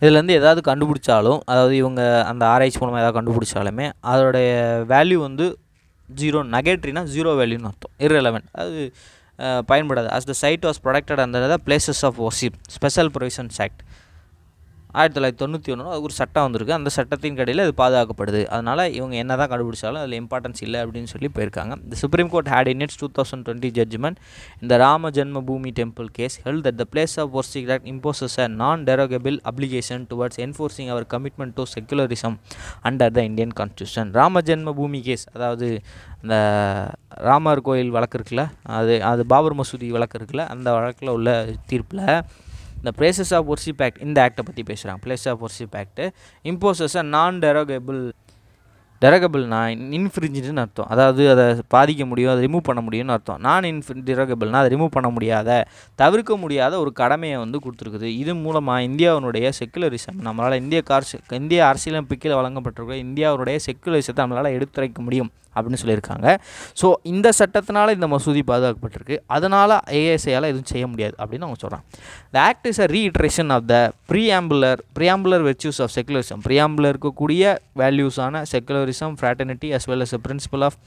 இதுலேருந்து ஏதாவது கண்டுபிடிச்சாலும், அதாவது இவங்க அந்த ஆராய்ச்சி மூலமாக ஏதாவது கண்டுபிடிச்சாலுமே அதோடைய வேல்யூ வந்து 0. நெகட்ரினா 0 வேல்யூன்னு அர்த்தம். irrelevant அது பயன்படாது. as the site was protected under the places of worship special provisions act 1991 அது ஒரு சட்டம் வந்திருக்கு. அந்த சட்டத்தின் கடையில் அது பாதுகாக்கப்படுது. அதனால் இவங்க என்ன தான் கண்டுபிடிச்சாலும் அதில் இம்பார்ட்டன்ஸ் இல்லை அப்படின்னு சொல்லி போயிருக்காங்க. The Supreme Court had in its 2020 judgment in the Rama Janma Bhoomi temple case held that the place of worship act imposes a non-derogable obligation towards enforcing our commitment to secularism under the Indian constitution. Rama Janma Bhoomi case, அதாவது இந்த ராமர் கோயில் வழக்கு இருக்குல்ல, அது பாபர் மசூதி வழக்கு இருக்குல்ல, அந்த வழக்கில் உள்ள தீர்ப்பில் இந்த பிளேசஸ் ஆஃப் வொர்ஷிப் ஆக்ட், இந்த ஆக்டை பற்றி பேசுகிறாங்க. Places of worship act imposes a டெரகபிள்னா இன்ஃப்ரிஞ்சுன்னு அர்த்தம். அதாவது அதை பாதிக்க முடியும், அதை ரிமூவ் பண்ண முடியும்னு அர்த்தம். டெரகபிள்னா அதை ரிமூவ் பண்ண முடியாத, தவிர்க்க முடியாத ஒரு கடமையை வந்து கொடுத்துருக்குது. இது மூலமாக இந்தியாவினுடைய செக்குலரிசம், நம்மளால் இந்திய அரசியலமைப்பில் வழங்கப்பட்டிருக்கிற இந்தியாவுடைய செக்குலரிசத்தை நம்மளால் எடுத்துரைக்க முடியும் அப்படின்னு சொல்லியிருக்காங்க. ஸோ இந்த சட்டத்தினால இந்த மசூதி பாதுகாக்கப்பட்டிருக்கு. அதனால் ஏஎஸ்ஐயால் எதுவும் செய்ய முடியாது அப்படின்னு அவங்க சொல்கிறாங்க. The act is a reiteration of the preambular virtues of secularism. Preambular இருக்கக்கூடிய வேல்யூஸான secularism, fraternity as well as a principle of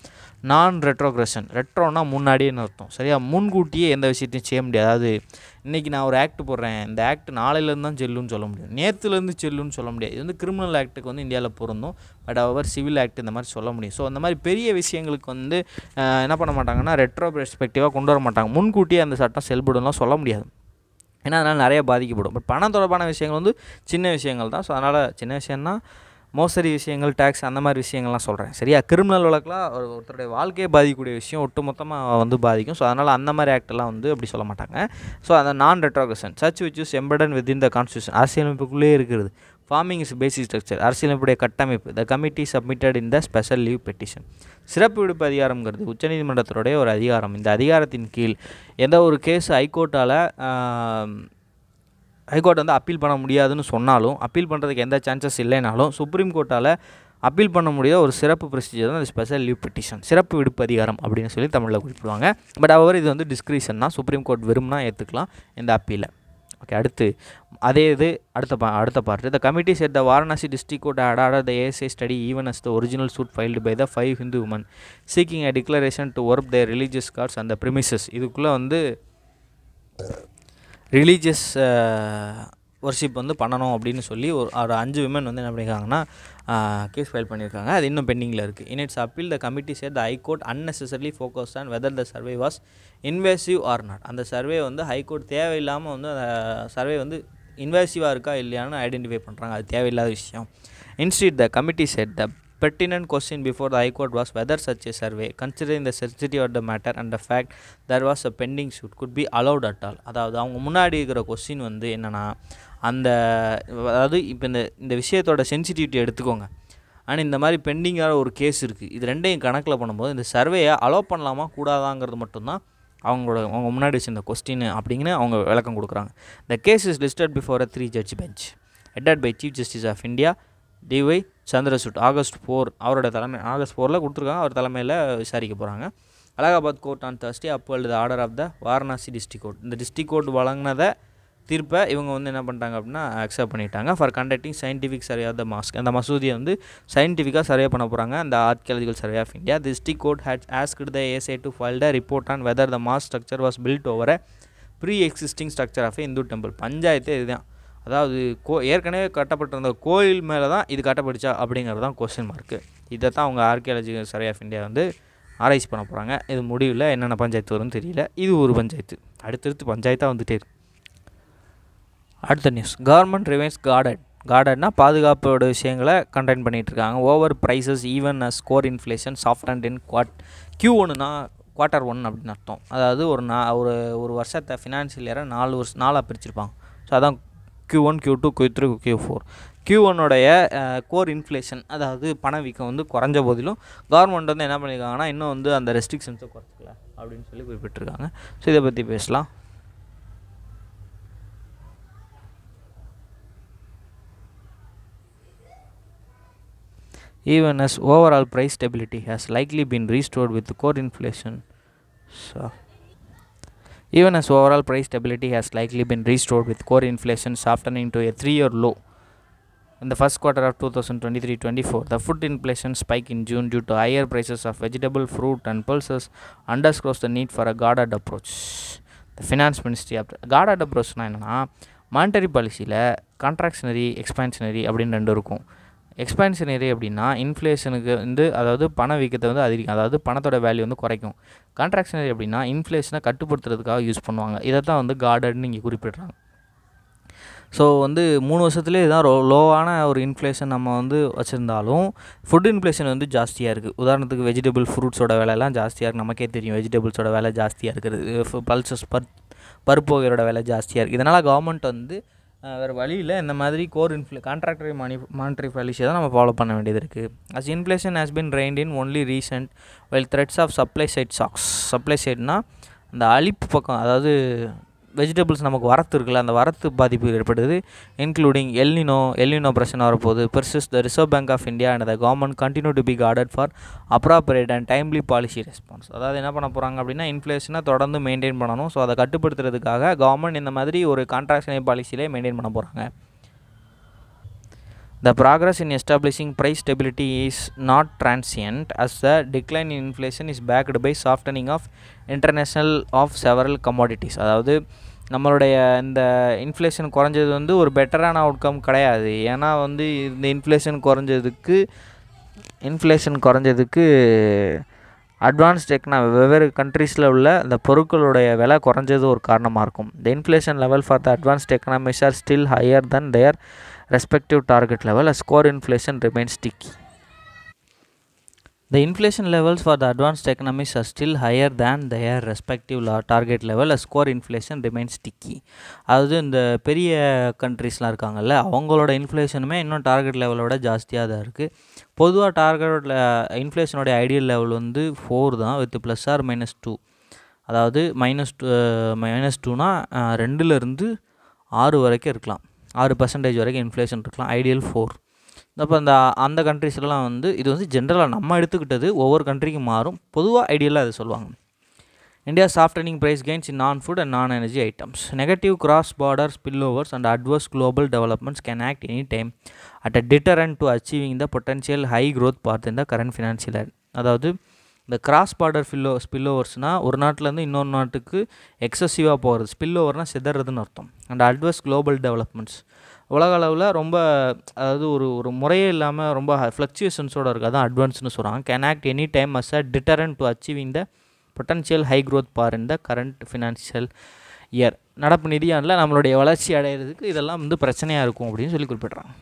non retrogression. ரெட்ரோனா முன்னாடியேன்னு அர்த்தம். சரியா, முன்கூட்டியே எந்த விஷயத்தையும் செய்ய முடியாது. அதாவது இன்றைக்கி நான் ஒரு ஆக்ட் போடுறேன், இந்த ஆக்ட் நாளையிலேருந்து தான் செல்லுன்னு சொல்ல முடியும், நேற்றுலேருந்து செல்லுன்னு சொல்ல முடியாது. இது வந்து கிரிமினல் ஆக்ட்டுக்கு வந்து இந்தியாவில் பொருந்தும். பட் அவர் சிவில் ஆக்ட் இந்த மாதிரி சொல்ல முடியும். ஸோ அந்த மாதிரி பெரிய விஷயங்களுக்கு வந்து என்ன பண்ண மாட்டாங்கன்னா ரெட்ரோ பெர்ஸ்பெக்டிவாக கொண்டு வர மாட்டாங்க. முன்கூட்டியே அந்த சட்டம் செயல்படும்லாம் சொல்ல முடியாது. ஏன்னா அதனால் நிறைய பாதிக்கப்படும். பட் பணம் தொடர்பான விஷயங்கள் வந்து சின்ன விஷயங்கள் தான். ஸோ அதனால் சின்ன விஷயம்னா மோசடி விஷயங்கள், டேக்ஸ், அந்த மாதிரி விஷயங்கள்லாம் சொல்கிறேன். சரியா, கிரிமினல் வழக்கெலாம் ஒருத்தருடைய வாழ்க்கையை பாதிக்கக்கூடிய விஷயம் ஒட்டு மொத்தமாக வந்து பாதிக்கும். ஸோ அதனால் அந்த மாதிரி ஆக்டெல்லாம் வந்து அப்படி சொல்ல மாட்டாங்க. ஸோ அந்த non retrogression such which is embedded within the constitution, அரசியலமைப்புக்குள்ளே இருக்கிறது. ஃபார்மிங் இஸ் பேசிக் ஸ்ட்ரக்சர், அரசியலமைப்புடைய கட்டமைப்பு. The committee submitted in the special leave petition. சிறப்பு விடுப்பு அதிகாரம்ங்கிறது உச்சநீதிமன்றத்துடைய ஒரு அதிகாரம். இந்த அதிகாரத்தின் கீழ் எந்த ஒரு கேஸ் ஹைகோர்ட் வந்து அப்பீல் பண்ண முடியாதுன்னு சொன்னாலும், அப்பீல் பண்ணுறதுக்கு எந்த சான்சஸ் இல்லைனாலும் சுப்ரீம் கோர்ட்டால் அப்பீல் பண்ண முடியாத ஒரு சிறப்பு ப்ரொசீஜர் தான் இந்த ஸ்பெஷல் லீவ் பெட்டிஷன், சிறப்பு விடுப்பு அதிகாரம் அப்படின்னு சொல்லி தமிழில் குறிப்பிடுவாங்க. பட் அவர் இது வந்து டிஸ்கிரிஷன் தான், சுப்ரீம் கோர்ட் விரும்பினா ஏற்றுக்கலாம் இந்த அப்பீலை. ஓகே, அடுத்த part. The committee set the Varanasi district court had ordered the ASI study even as the original suit filed by the 5 Hindu women seeking a declaration to work their religious cards on the premises. இதுக்குள்ளே வந்து religious worship வந்து பண்ணணும் அப்படின்னு சொல்லி ஒரு 5 women வந்து என்ன பண்ணியிருக்காங்கன்னா கேஸ் ஃபைல் பண்ணியிருக்காங்க. அது இன்னும் பெண்டிங்கில் இருக்குது. இன் it's appeal the committee set the high court unnecessarily focused on whether the survey was invasive or not. அந்த சர்வே வந்து ஹைகோர்ட் தேவையில்லாமல் வந்து அந்த சர்வே வந்து இன்வேசிவாக இருக்கா இல்லையான்னு ஐடென்டிஃபை பண்ணுறாங்க. அது தேவையில்லாத விஷயம். Instead the committee set the pertinent question before the High Court was whether such a survey, considering the sensitivity of the matter and the fact there was a pending suit, could be allowed at all. அதாவது அவங்க முன்னாடி இருக்கிற question வந்து என்னென்னா, அதாவது இப்போ இந்த விஷயத்தோட சென்சிட்டிவிட்டி எடுத்துக்கோங்க. ஆனால் இந்த மாதிரி பெண்டிங்காக ஒரு கேஸ் இருக்குது, இது ரெண்டையும் கணக்கில் பண்ணும்போது இந்த சர்வேயை அலோவ் பண்ணலாமா கூடாதாங்கிறது மட்டும்தான் அவங்க முன்னாடி வச்சிருந்த கொஸ்டின் அப்படிங்கிற அவங்க விளக்கம் கொடுக்குறாங்க. The case is listed before a 3 judge bench headed by Chief Justice of India DY Chandrachud. August 4ல் கொடுத்துருக்காங்க. அவர் தலைமையில் விசாரிக்க போகிறாங்க. Allahabad court on Thursday upheld the order of the Varanasi district court. இந்த டிஸ்ட்ரிக் கோர்ட் வழங்கினதை தீர்ப்பை இவங்க வந்து என்ன பண்ணிட்டாங்க அப்படின்னா அக்செப்ட் பண்ணிட்டாங்க. For conducting scientific survey of the mosque. அந்த மசூதியை வந்து சயின்டிஃபிக்காக சர்வே பண்ண போகிறாங்க. அந்த archaeological survey of India. The district court had asked the ASI to file the report on whether the mosque structure was built over a pre existing structure of Hindu temple. Panchayat இதுதான். அதாவது ஏற்கனவே கட்டப்பட்டிருந்த கோயில் மேலே தான் இது கட்டப்பட்டுச்சா அப்படிங்கிறது தான் கொஸ்டின் மார்க்கு. இதை தான் அவங்க ஆர்கியாலஜிக்கல் சர்வே ஆஃப் இந்தியா வந்து ஆராய்ச்சி பண்ண போகிறாங்க. இது முடிவில் என்னென்ன பஞ்சாயத்து வரும்னு தெரியல. இது ஒரு பஞ்சாயத்து, அடுத்தடுத்து பஞ்சாயத்தாக வந்துட்டே இருக்கு. அடுத்த நியூஸ். கவர்மெண்ட் ரிவைன்ஸ் கார்டட்னா பாதுகாப்போட விஷயங்களை கண்டெயின் பண்ணிகிட்ருக்காங்க. Over prices even score inflation soft and in Q1னா Q1 அப்படின்னு அர்த்தம். அதாவது ஒரு வருஷத்தை ஃபினான்ஷியல் இயரை 4 பிரிச்சிருப்பாங்க. ஸோ அதான் Q1, Q2, Q3, Q4. Q1 உடைய கோர் இன்ஃப்ளேஷன் அதாவது பணவீக்கம் வந்து குறைஞ்ச போதிலும் கவர்மெண்ட் வந்து என்ன பண்ணியிருக்காங்கன்னா இன்னும் வந்து அந்த ரெஸ்ட்ரிக்ஷன்ஸை குறைச்சிக்கல அப்படின்னு சொல்லி குறிப்பிட்டிருக்காங்க. ஸோ இதை பற்றி பேசலாம். Even as overall price stability has likely been restored with core inflation. Even as overall price stability has likely been restored with core inflation softening to a 3-year low in the first quarter of 2023-24, the food inflation spike in June due to higher prices of vegetable, fruit and pulses underscores the need for a guarded approach. The finance ministry guarded approach என்னன்னா monetary பாலிசியில் contractionary expansionary அப்படின்னு ரெண்டு இருக்கும். Expansionary அப்படின்னா இன்ஃப்ளேஷனுக்கு வந்து அதாவது பணவீக்கத்தை வந்து அதிகம், அதாவது பணத்தோட வேல்யூ வந்து குறைக்கும். கான்ட்ராக்ஷனரி அப்படின்னா இன்ஃப்ளேஷனை கட்டுப்படுத்துறதுக்காக யூஸ் பண்ணுவாங்க. இதை தான் வந்து கார்டன்னு இங்கே குறிப்பிட்றாங்க. ஸோ வந்து 3 வருஷத்துலேயே இதுதான் லோவான ஒரு இன்ஃப்ளேஷன் நம்ம வந்து வச்சுருந்தாலும் ஃபுட் இன்ஃப்ளேஷன் வந்து ஜாஸ்தியாக இருக்குது. உதாரணத்துக்கு வெஜிடபிள் ஃப்ரூட்ஸோட விலையெல்லாம் ஜாஸ்தியாக இருக்குது. நமக்கே தெரியும் வெஜிடபிள்ஸோட விலை ஜாஸ்தியாக இருக்கிறது. பல்சஸ் பருப்பு வகையோட விலை ஜாஸ்தியாக இருக்குது. இதனால் கவர்மெண்ட் வந்து வேறு வழியில் இந்த மாதிரி கோர் கான்ட்ராக்டரி மானிட்டரி பாலிசியை தான் நம்ம ஃபாலோ பண்ண வேண்டியது இருக்குது. As inflation has been reined in only recent well threats of supply side shocks. Supply சைட்னால் அந்த அழிப்பு பக்கம், அதாவது வெஜிடபிள்ஸ் நமக்கு வரத்து இருக்குல்ல, அந்த வரத்து பாதிப்பு ஏற்படுது. இன்க்ளூடிங் எல்னினோ பிரச்சனை வரப்போகுது. Persist the reserve bank of India and the government continue to be guarded for appropriate and timely policy response. அதாவது என்ன பண்ண போகிறாங்க அப்படின்னா இன்ஃப்ளேஷனை தொடர்ந்து மெயின்டைன் பண்ணணும். ஸோ அதை கட்டுப்படுத்துறதுக்காக கவர்மெண்ட் இந்த மாதிரி ஒரு கான்ட்ராக்ஷனரி பாலிசியிலே மெயின்டைன் பண்ண போகிறாங்க. The progress in establishing price stability is not transient, as the decline in inflation is backed by softening of international of several commodities. அதாவது நம்மளுடைய இந்த இன்ஃப்ளேஷன் குறைஞ்சது வந்து ஒரு பெட்டரான அவுட்கம் கிடையாது. ஏன்னா வந்து இந்த இன்ஃப்ளேஷன் குறைஞ்சதுக்கு அட்வான்ஸ்ட் வெவ்வேறு கண்ட்ரீஸில் உள்ள இந்த பொருட்களுடைய விலை குறைஞ்சது ஒரு காரணமாக இருக்கும். The inflation level for the advanced economies are still higher than their respective target level as core inflation remains sticky. The inflation levels for the advanced economies are still higher than their respective target level as core inflation remains sticky. அதாவது இந்த பெரிய கண்ட்ரீஸ்லாம் இருக்காங்கல்ல, அவங்களோட இன்ஃப்ளேஷனுமே இன்னும் target லெவலோட ஜாஸ்தியாக தான் இருக்குது. பொதுவாக டார்கெட் இன்ஃப்ளேஷனோட ஐடியல் லெவல் வந்து 4 தான் வித் ப்ளஸ் ஆர் -2. அதாவது -2னா 2லேருந்து 6 வரைக்கும் இருக்கலாம், 6% வரைக்கும் இன்ஃப்ளேஷன் இருக்கலாம். ஐடியல் 4. அப்போ அந்த கண்ட்ரீஸ்லாம் வந்து இது வந்து ஜென்ரலாக நம்ம எடுத்துக்கிட்டது, ஒவ்வொரு கண்ட்ரிக்கும் மாறும். பொதுவாக ஐடியலாக அதை சொல்லுவாங்க. India softening price gains in non food and non energy items. Negative cross border spillovers and adverse global developments can act any time at a deterrent to achieving the potential high growth part in the current financial year. அதாவது இந்த cross border ஸ்பில்ஓவர்ஸ்னால் ஒரு நாட்டிலேருந்து இன்னொரு நாட்டுக்கு எக்ஸசிவாக போகிறது. ஸ்பில்ஓவர்னால் சிதறதுன்னு அர்த்தம். And adverse global developments உலக அளவில் ரொம்ப, அதாவது ஒரு முறையே இல்லாமல் ரொம்ப ஃப்ளக்சுவேஷன்ஸோடு இருக்குது. அதான் அட்வான்ஸ்னு சொல்கிறாங்க. Can act any time as a deterrent to achieving the potential high growth bar in the current financial year. நடப்பு நிதியாண்டில் நம்மளுடைய வளர்ச்சி அடைகிறதுக்கு இதெல்லாம் வந்து பிரச்சனையாக இருக்கும் அப்படின்னு சொல்லி குறிப்பிட்றாங்க.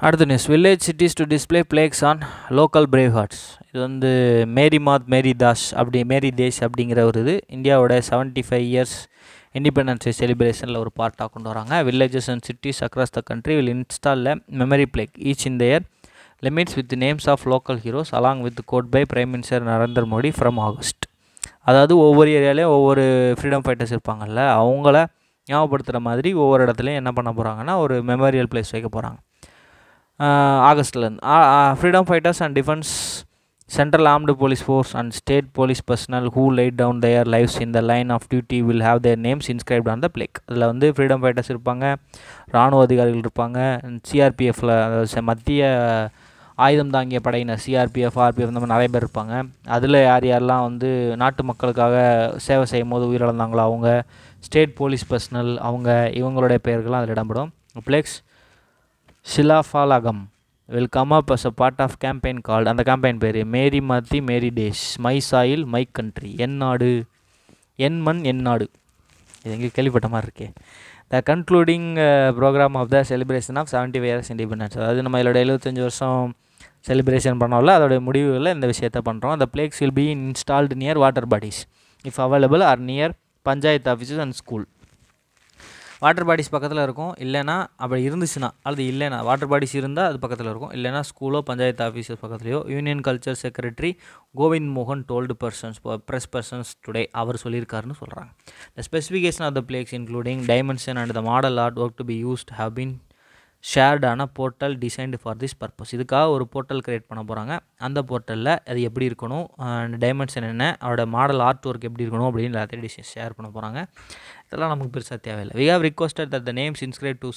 அடுத்த news, village cities to display plagues on local brave hearts. இது வந்து மேரி தேஷ் அப்படிங்கிற ஒரு இது இந்தியாவோட 75 இயர்ஸ் இண்டிபெண்டன்ஸ் டே செலிப்ரேஷனில் ஒரு பார்ட்டாக கொண்டு வராங்க. Villages and cities across the country will install a memory plaque each in their limits with names of local heroes along with quote by prime minister Narendra Modi from August. அதாவது ஒவ்வொரு ஏரியாலையும் ஒவ்வொரு freedom fighters இருப்பாங்கல்ல, அவங்கள ஞாபகப்படுத்துகிற மாதிரி ஒவ்வொரு இடத்துலையும் என்ன பண்ண போகிறாங்கன்னா ஒரு மெமோரியல் பிளேஸ் வைக்க போகிறாங்க ஆகஸ்ட்லேருந்து. Freedom fighters and defence Central Armed Police Force and State Police personnel who laid down their lives in the line of duty will have their names inscribed on the plaque. அதில் வந்து freedom fighters இருப்பாங்க, இராணுவ அதிகாரிகள் இருப்பாங்க, சிஆர்பிஎஃப்பில் மத்திய ஆயுதம் தாங்கிய படையினர் சிஆர்பிஎஃப், ஆர்பிஎஃப் இந்த மாதிரி நிறைய பேர் இருப்பாங்க. அதில் யாரெல்லாம் வந்து நாட்டு மக்களுக்காக சேவை செய்யும் போது உயிரிழந்தாங்களோ அவங்க, ஸ்டேட் போலீஸ் பர்சனல் அவங்க, இவங்களுடைய பெயர்கள்லாம் அதில் இடம்பெறும். பிளேக்ஸ் ஷிலாஃபாலகம் will come up as a part of campaign called, அந்த கேம்பெயின் பேர் Meri Maati Meri Desh, my soil my country, என் நாடு என் மண் என் நாடு. இது எங்கே கேள்விப்பட்ட மாதிரி இருக்கே. The concluding programme of the celebration of 75 years independence. அதாவது நம்ம இதோட 75 வருஷம் செலிப்ரேஷன் பண்ணோம்ல, அதோடைய முடிவுகளில் இந்த விஷயத்தை பண்ணுறோம். the plaques will be installed near water bodies if available or near panchayat offices and school. Water bodies பக்கத்தில் இருக்கும், இல்லைனா அப்படி இருந்துச்சுன்னா அல்லது இல்லைனா வாட்டர் பாடிஸ் இருந்தால் அது பக்கத்தில் இருக்கும், இல்லைனா ஸ்கூலோ பஞ்சாயத்து ஆஃபீஸஸ் பக்கத்துலையோ. யூனியன் கல்ச்சர் செக்ரட்டரி கோவிந்த் மோகன் டோல்டு ப்ரெஸ் பர்சன்ஸ் டுடே, அவர் சொல்லியிருக்காருன்னு சொல்கிறாங்க. The specification of the plaques including dimension and the model art work to be used have been ஷேர்டான portal designed for this purpose. இதுக்காக ஒரு போர்ட்டல் க்ரியேட் பண்ண போகிறாங்க. அந்த போர்ட்டலில் அது எப்படி இருக்கணும், டைமென்ஷன் என்ன, அவரோட மாடல் ஆர்ட் ஒர்க் எப்படி இருக்கணும் அப்படின்னு எல்லாத்தையும் ஷேர் பண்ண போகிறாங்க. இதெல்லாம் நமக்கு பெருசாக தேவையில்லை. We have requested that the names inscribe to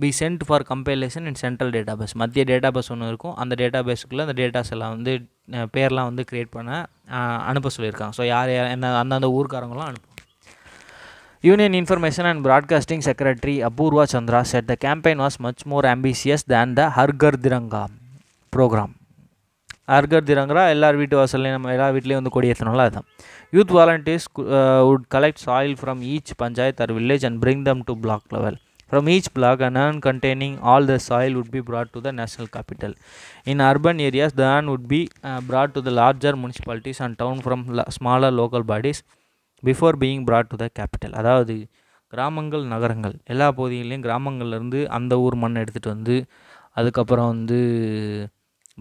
be sent for compilation in central data base. மத்திய டேட்டா பேஸ் ஒன்று இருக்கும், அந்த டேட்டா பேஸுக்குள்ளே அந்த டேட்டாஸ் எல்லாம் வந்து பேர்லாம் வந்து க்ரியேட் பண்ண அனுப்ப சொல்லியிருக்காங்க. ஸோ யார் அந்தந்த ஊருக்காரங்களாம் அனுப்பும். Union Information and Broadcasting Secretary Apurva Chandra said the campaign was much more ambitious than the Har Ghar Tiranga program. Har Ghar Tiranga எல்லார் வீட்டு வாசல்லையும் நம்ம எல்லா வீட்லேயும் வந்து கொடி ஏற்றணும்ல, அதுதான். Youth volunteers would collect soil from each panchayat or village and bring them to block level. From each block, an urn containing all the soil would be brought to the national capital. In urban areas, the urn would be brought to the larger municipalities and town from smaller local bodies before being broad to the capital. அதாவது கிராமங்கள் நகரங்கள் எல்லா பகுதிகளையும் கிராமங்கள்லேருந்து அந்த ஊர் மண் எடுத்துகிட்டு வந்து அதுக்கப்புறம் வந்து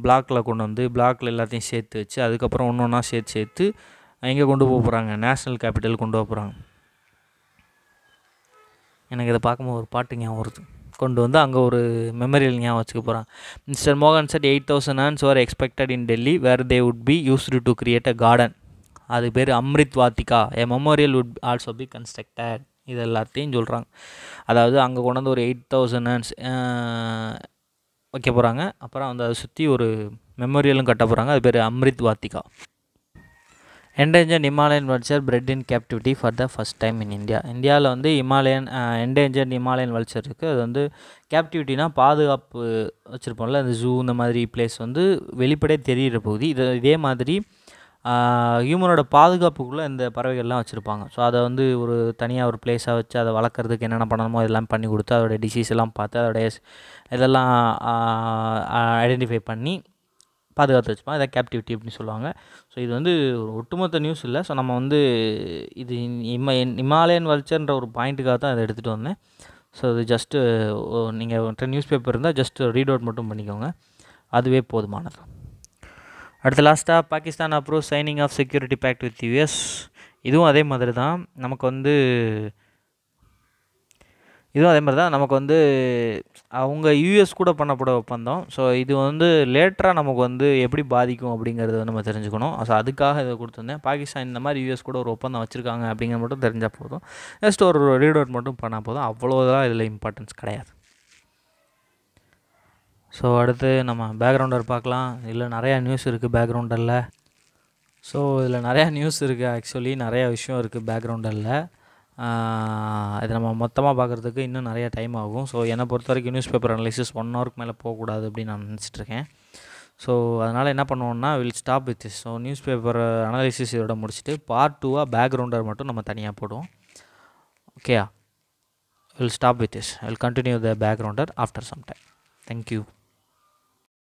பிளாக்கில் கொண்டு வந்து பிளாக்கில் எல்லாத்தையும் சேர்த்து வச்சு அதுக்கப்புறம் ஒன்று ஒன்றா சேர்த்து எங்கே கொண்டு போக போகிறாங்க, நேஷ்னல் கேபிட்டல் கொண்டு போக போகிறாங்க. எனக்கு இதை பார்க்கும்போது ஒரு பாட்டு ஞாபகம் வருது. கொண்டு வந்து அங்கே ஒரு மெமரியல் ஞாபகம் வச்சுக்க போகிறாங்க. மிஸ்டர் மோகன் set 8,000 urns were expected in Delhi where they would be used to create a garden. அது பேர் Amrit Vatika. A memorial would also be constructed. இது எல்லாத்தையும் சொல்கிறாங்க. அதாவது அங்கே கொண்டு வந்து ஒரு 8,000 urns வைக்க போகிறாங்க. அப்புறம் வந்து அதை சுற்றி ஒரு மெமோரியலும் கட்ட போகிறாங்க. அது பேர் Amrit Vatika. Endangered Himalayan vulture bred in captivity for the first time in India. இந்தியாவில் வந்து என்டேஞ்சர்ட் ஹிமாலயன் வல்ச்சர் இருக்குது. அது வந்து கேப்டிவிட்டினா பாதுகாப்பு வச்சுருப்போம்ல, அந்த ஜூ இந்த மாதிரி பிளேஸ் வந்து வெளிப்படையே தெரிகிற பகுதி. இதே மாதிரி ஹியூமனோட பாதுகாப்புக்குள்ளே இந்த பறவைகள்லாம் வச்சுருப்பாங்க. ஸோ அதை வந்து ஒரு தனியாக ஒரு பிளேஸாக வச்சு அதை வளர்க்குறதுக்கு என்னென்ன பண்ணணுமோ இதெல்லாம் பண்ணி கொடுத்து அதோடய டிசீஸ் எல்லாம் பார்த்து அதோடைய இதெல்லாம் ஐடென்டிஃபை பண்ணி பாதுகாத்து வச்சுப்பாங்க. இதை கேப்டிவிட்டி அப்படின்னு சொல்லுவாங்க. ஸோ இது வந்து ஒரு ஒட்டுமொத்த நியூஸ் இல்லை. ஸோ நம்ம வந்து இது ஹிமாலயன் வல்ச்சர்ன்ற ஒரு பாயிண்ட்டுக்காக தான் அதை எடுத்துகிட்டு வந்தேன். ஸோ இது ஜஸ்ட்டு நீங்கள் நியூஸ் பேப்பர் இருந்தால் ஜஸ்ட்டு ரீட் அவுட் மட்டும் பண்ணிக்கோங்க, அதுவே போதுமானது. அடுத்த லாஸ்ட்டாக Pakistan approve signing of security pact with US. இதுவும் அதே மாதிரி தான் நமக்கு வந்து அவங்க யூஎஸ் கூட பண்ணப்பட ஒப்பந்தம். ஸோ இது வந்து லேட்டராக நமக்கு வந்து எப்படி பாதிக்கும் அப்படிங்கிறத நம்ம தெரிஞ்சுக்கணும். ஸோ அதுக்காக இதை கொடுத்துருந்தேன். பாகிஸ்தான் இந்த மாதிரி யூஎஸ் கூட ஒரு ஒப்பந்தம் வச்சுருக்காங்க அப்படிங்கிற மட்டும் தெரிஞ்சால் போதும். ஜஸ்ட் ஒரு ரீட் அவுட் மட்டும் பண்ணால் போதும். அவ்வளோதான் இதில் இம்பார்ட்டன்ஸ் கிடையாது. ஸோ அடுத்து நம்ம பேக்ரவுண்டர் பார்க்கலாம். இதில் நிறையா நியூஸ் இருக்குது பேக்ரவுண்டரில். ஸோ இதில் நிறையா நியூஸ் இருக்குது, ஆக்சுவலி நிறையா விஷயம் இருக்குது பேக்ரவுண்டரில். இதை நம்ம மொத்தமாக பார்க்குறதுக்கு இன்னும் நிறையா டைம் ஆகும். ஸோ என்னை பொறுத்த வரைக்கும் நியூஸ் பேப்பர் அனலைசிஸ் 1 ஹவருக்கு மேலே போகக்கூடாது அப்படின்னு நான் நினச்சிட்ருக்கேன். ஸோ அதனால் என்ன பண்ணுவோம்னா will stop with this. So news paper analysis இதோட முடிச்சுட்டு பார்ட் 2 பேக்ரவுண்டர் மட்டும் நம்ம தனியாக போடுவோம். ஓகேயா, we'll stop with this. We'll continue the backgrounder after some time. Thank you.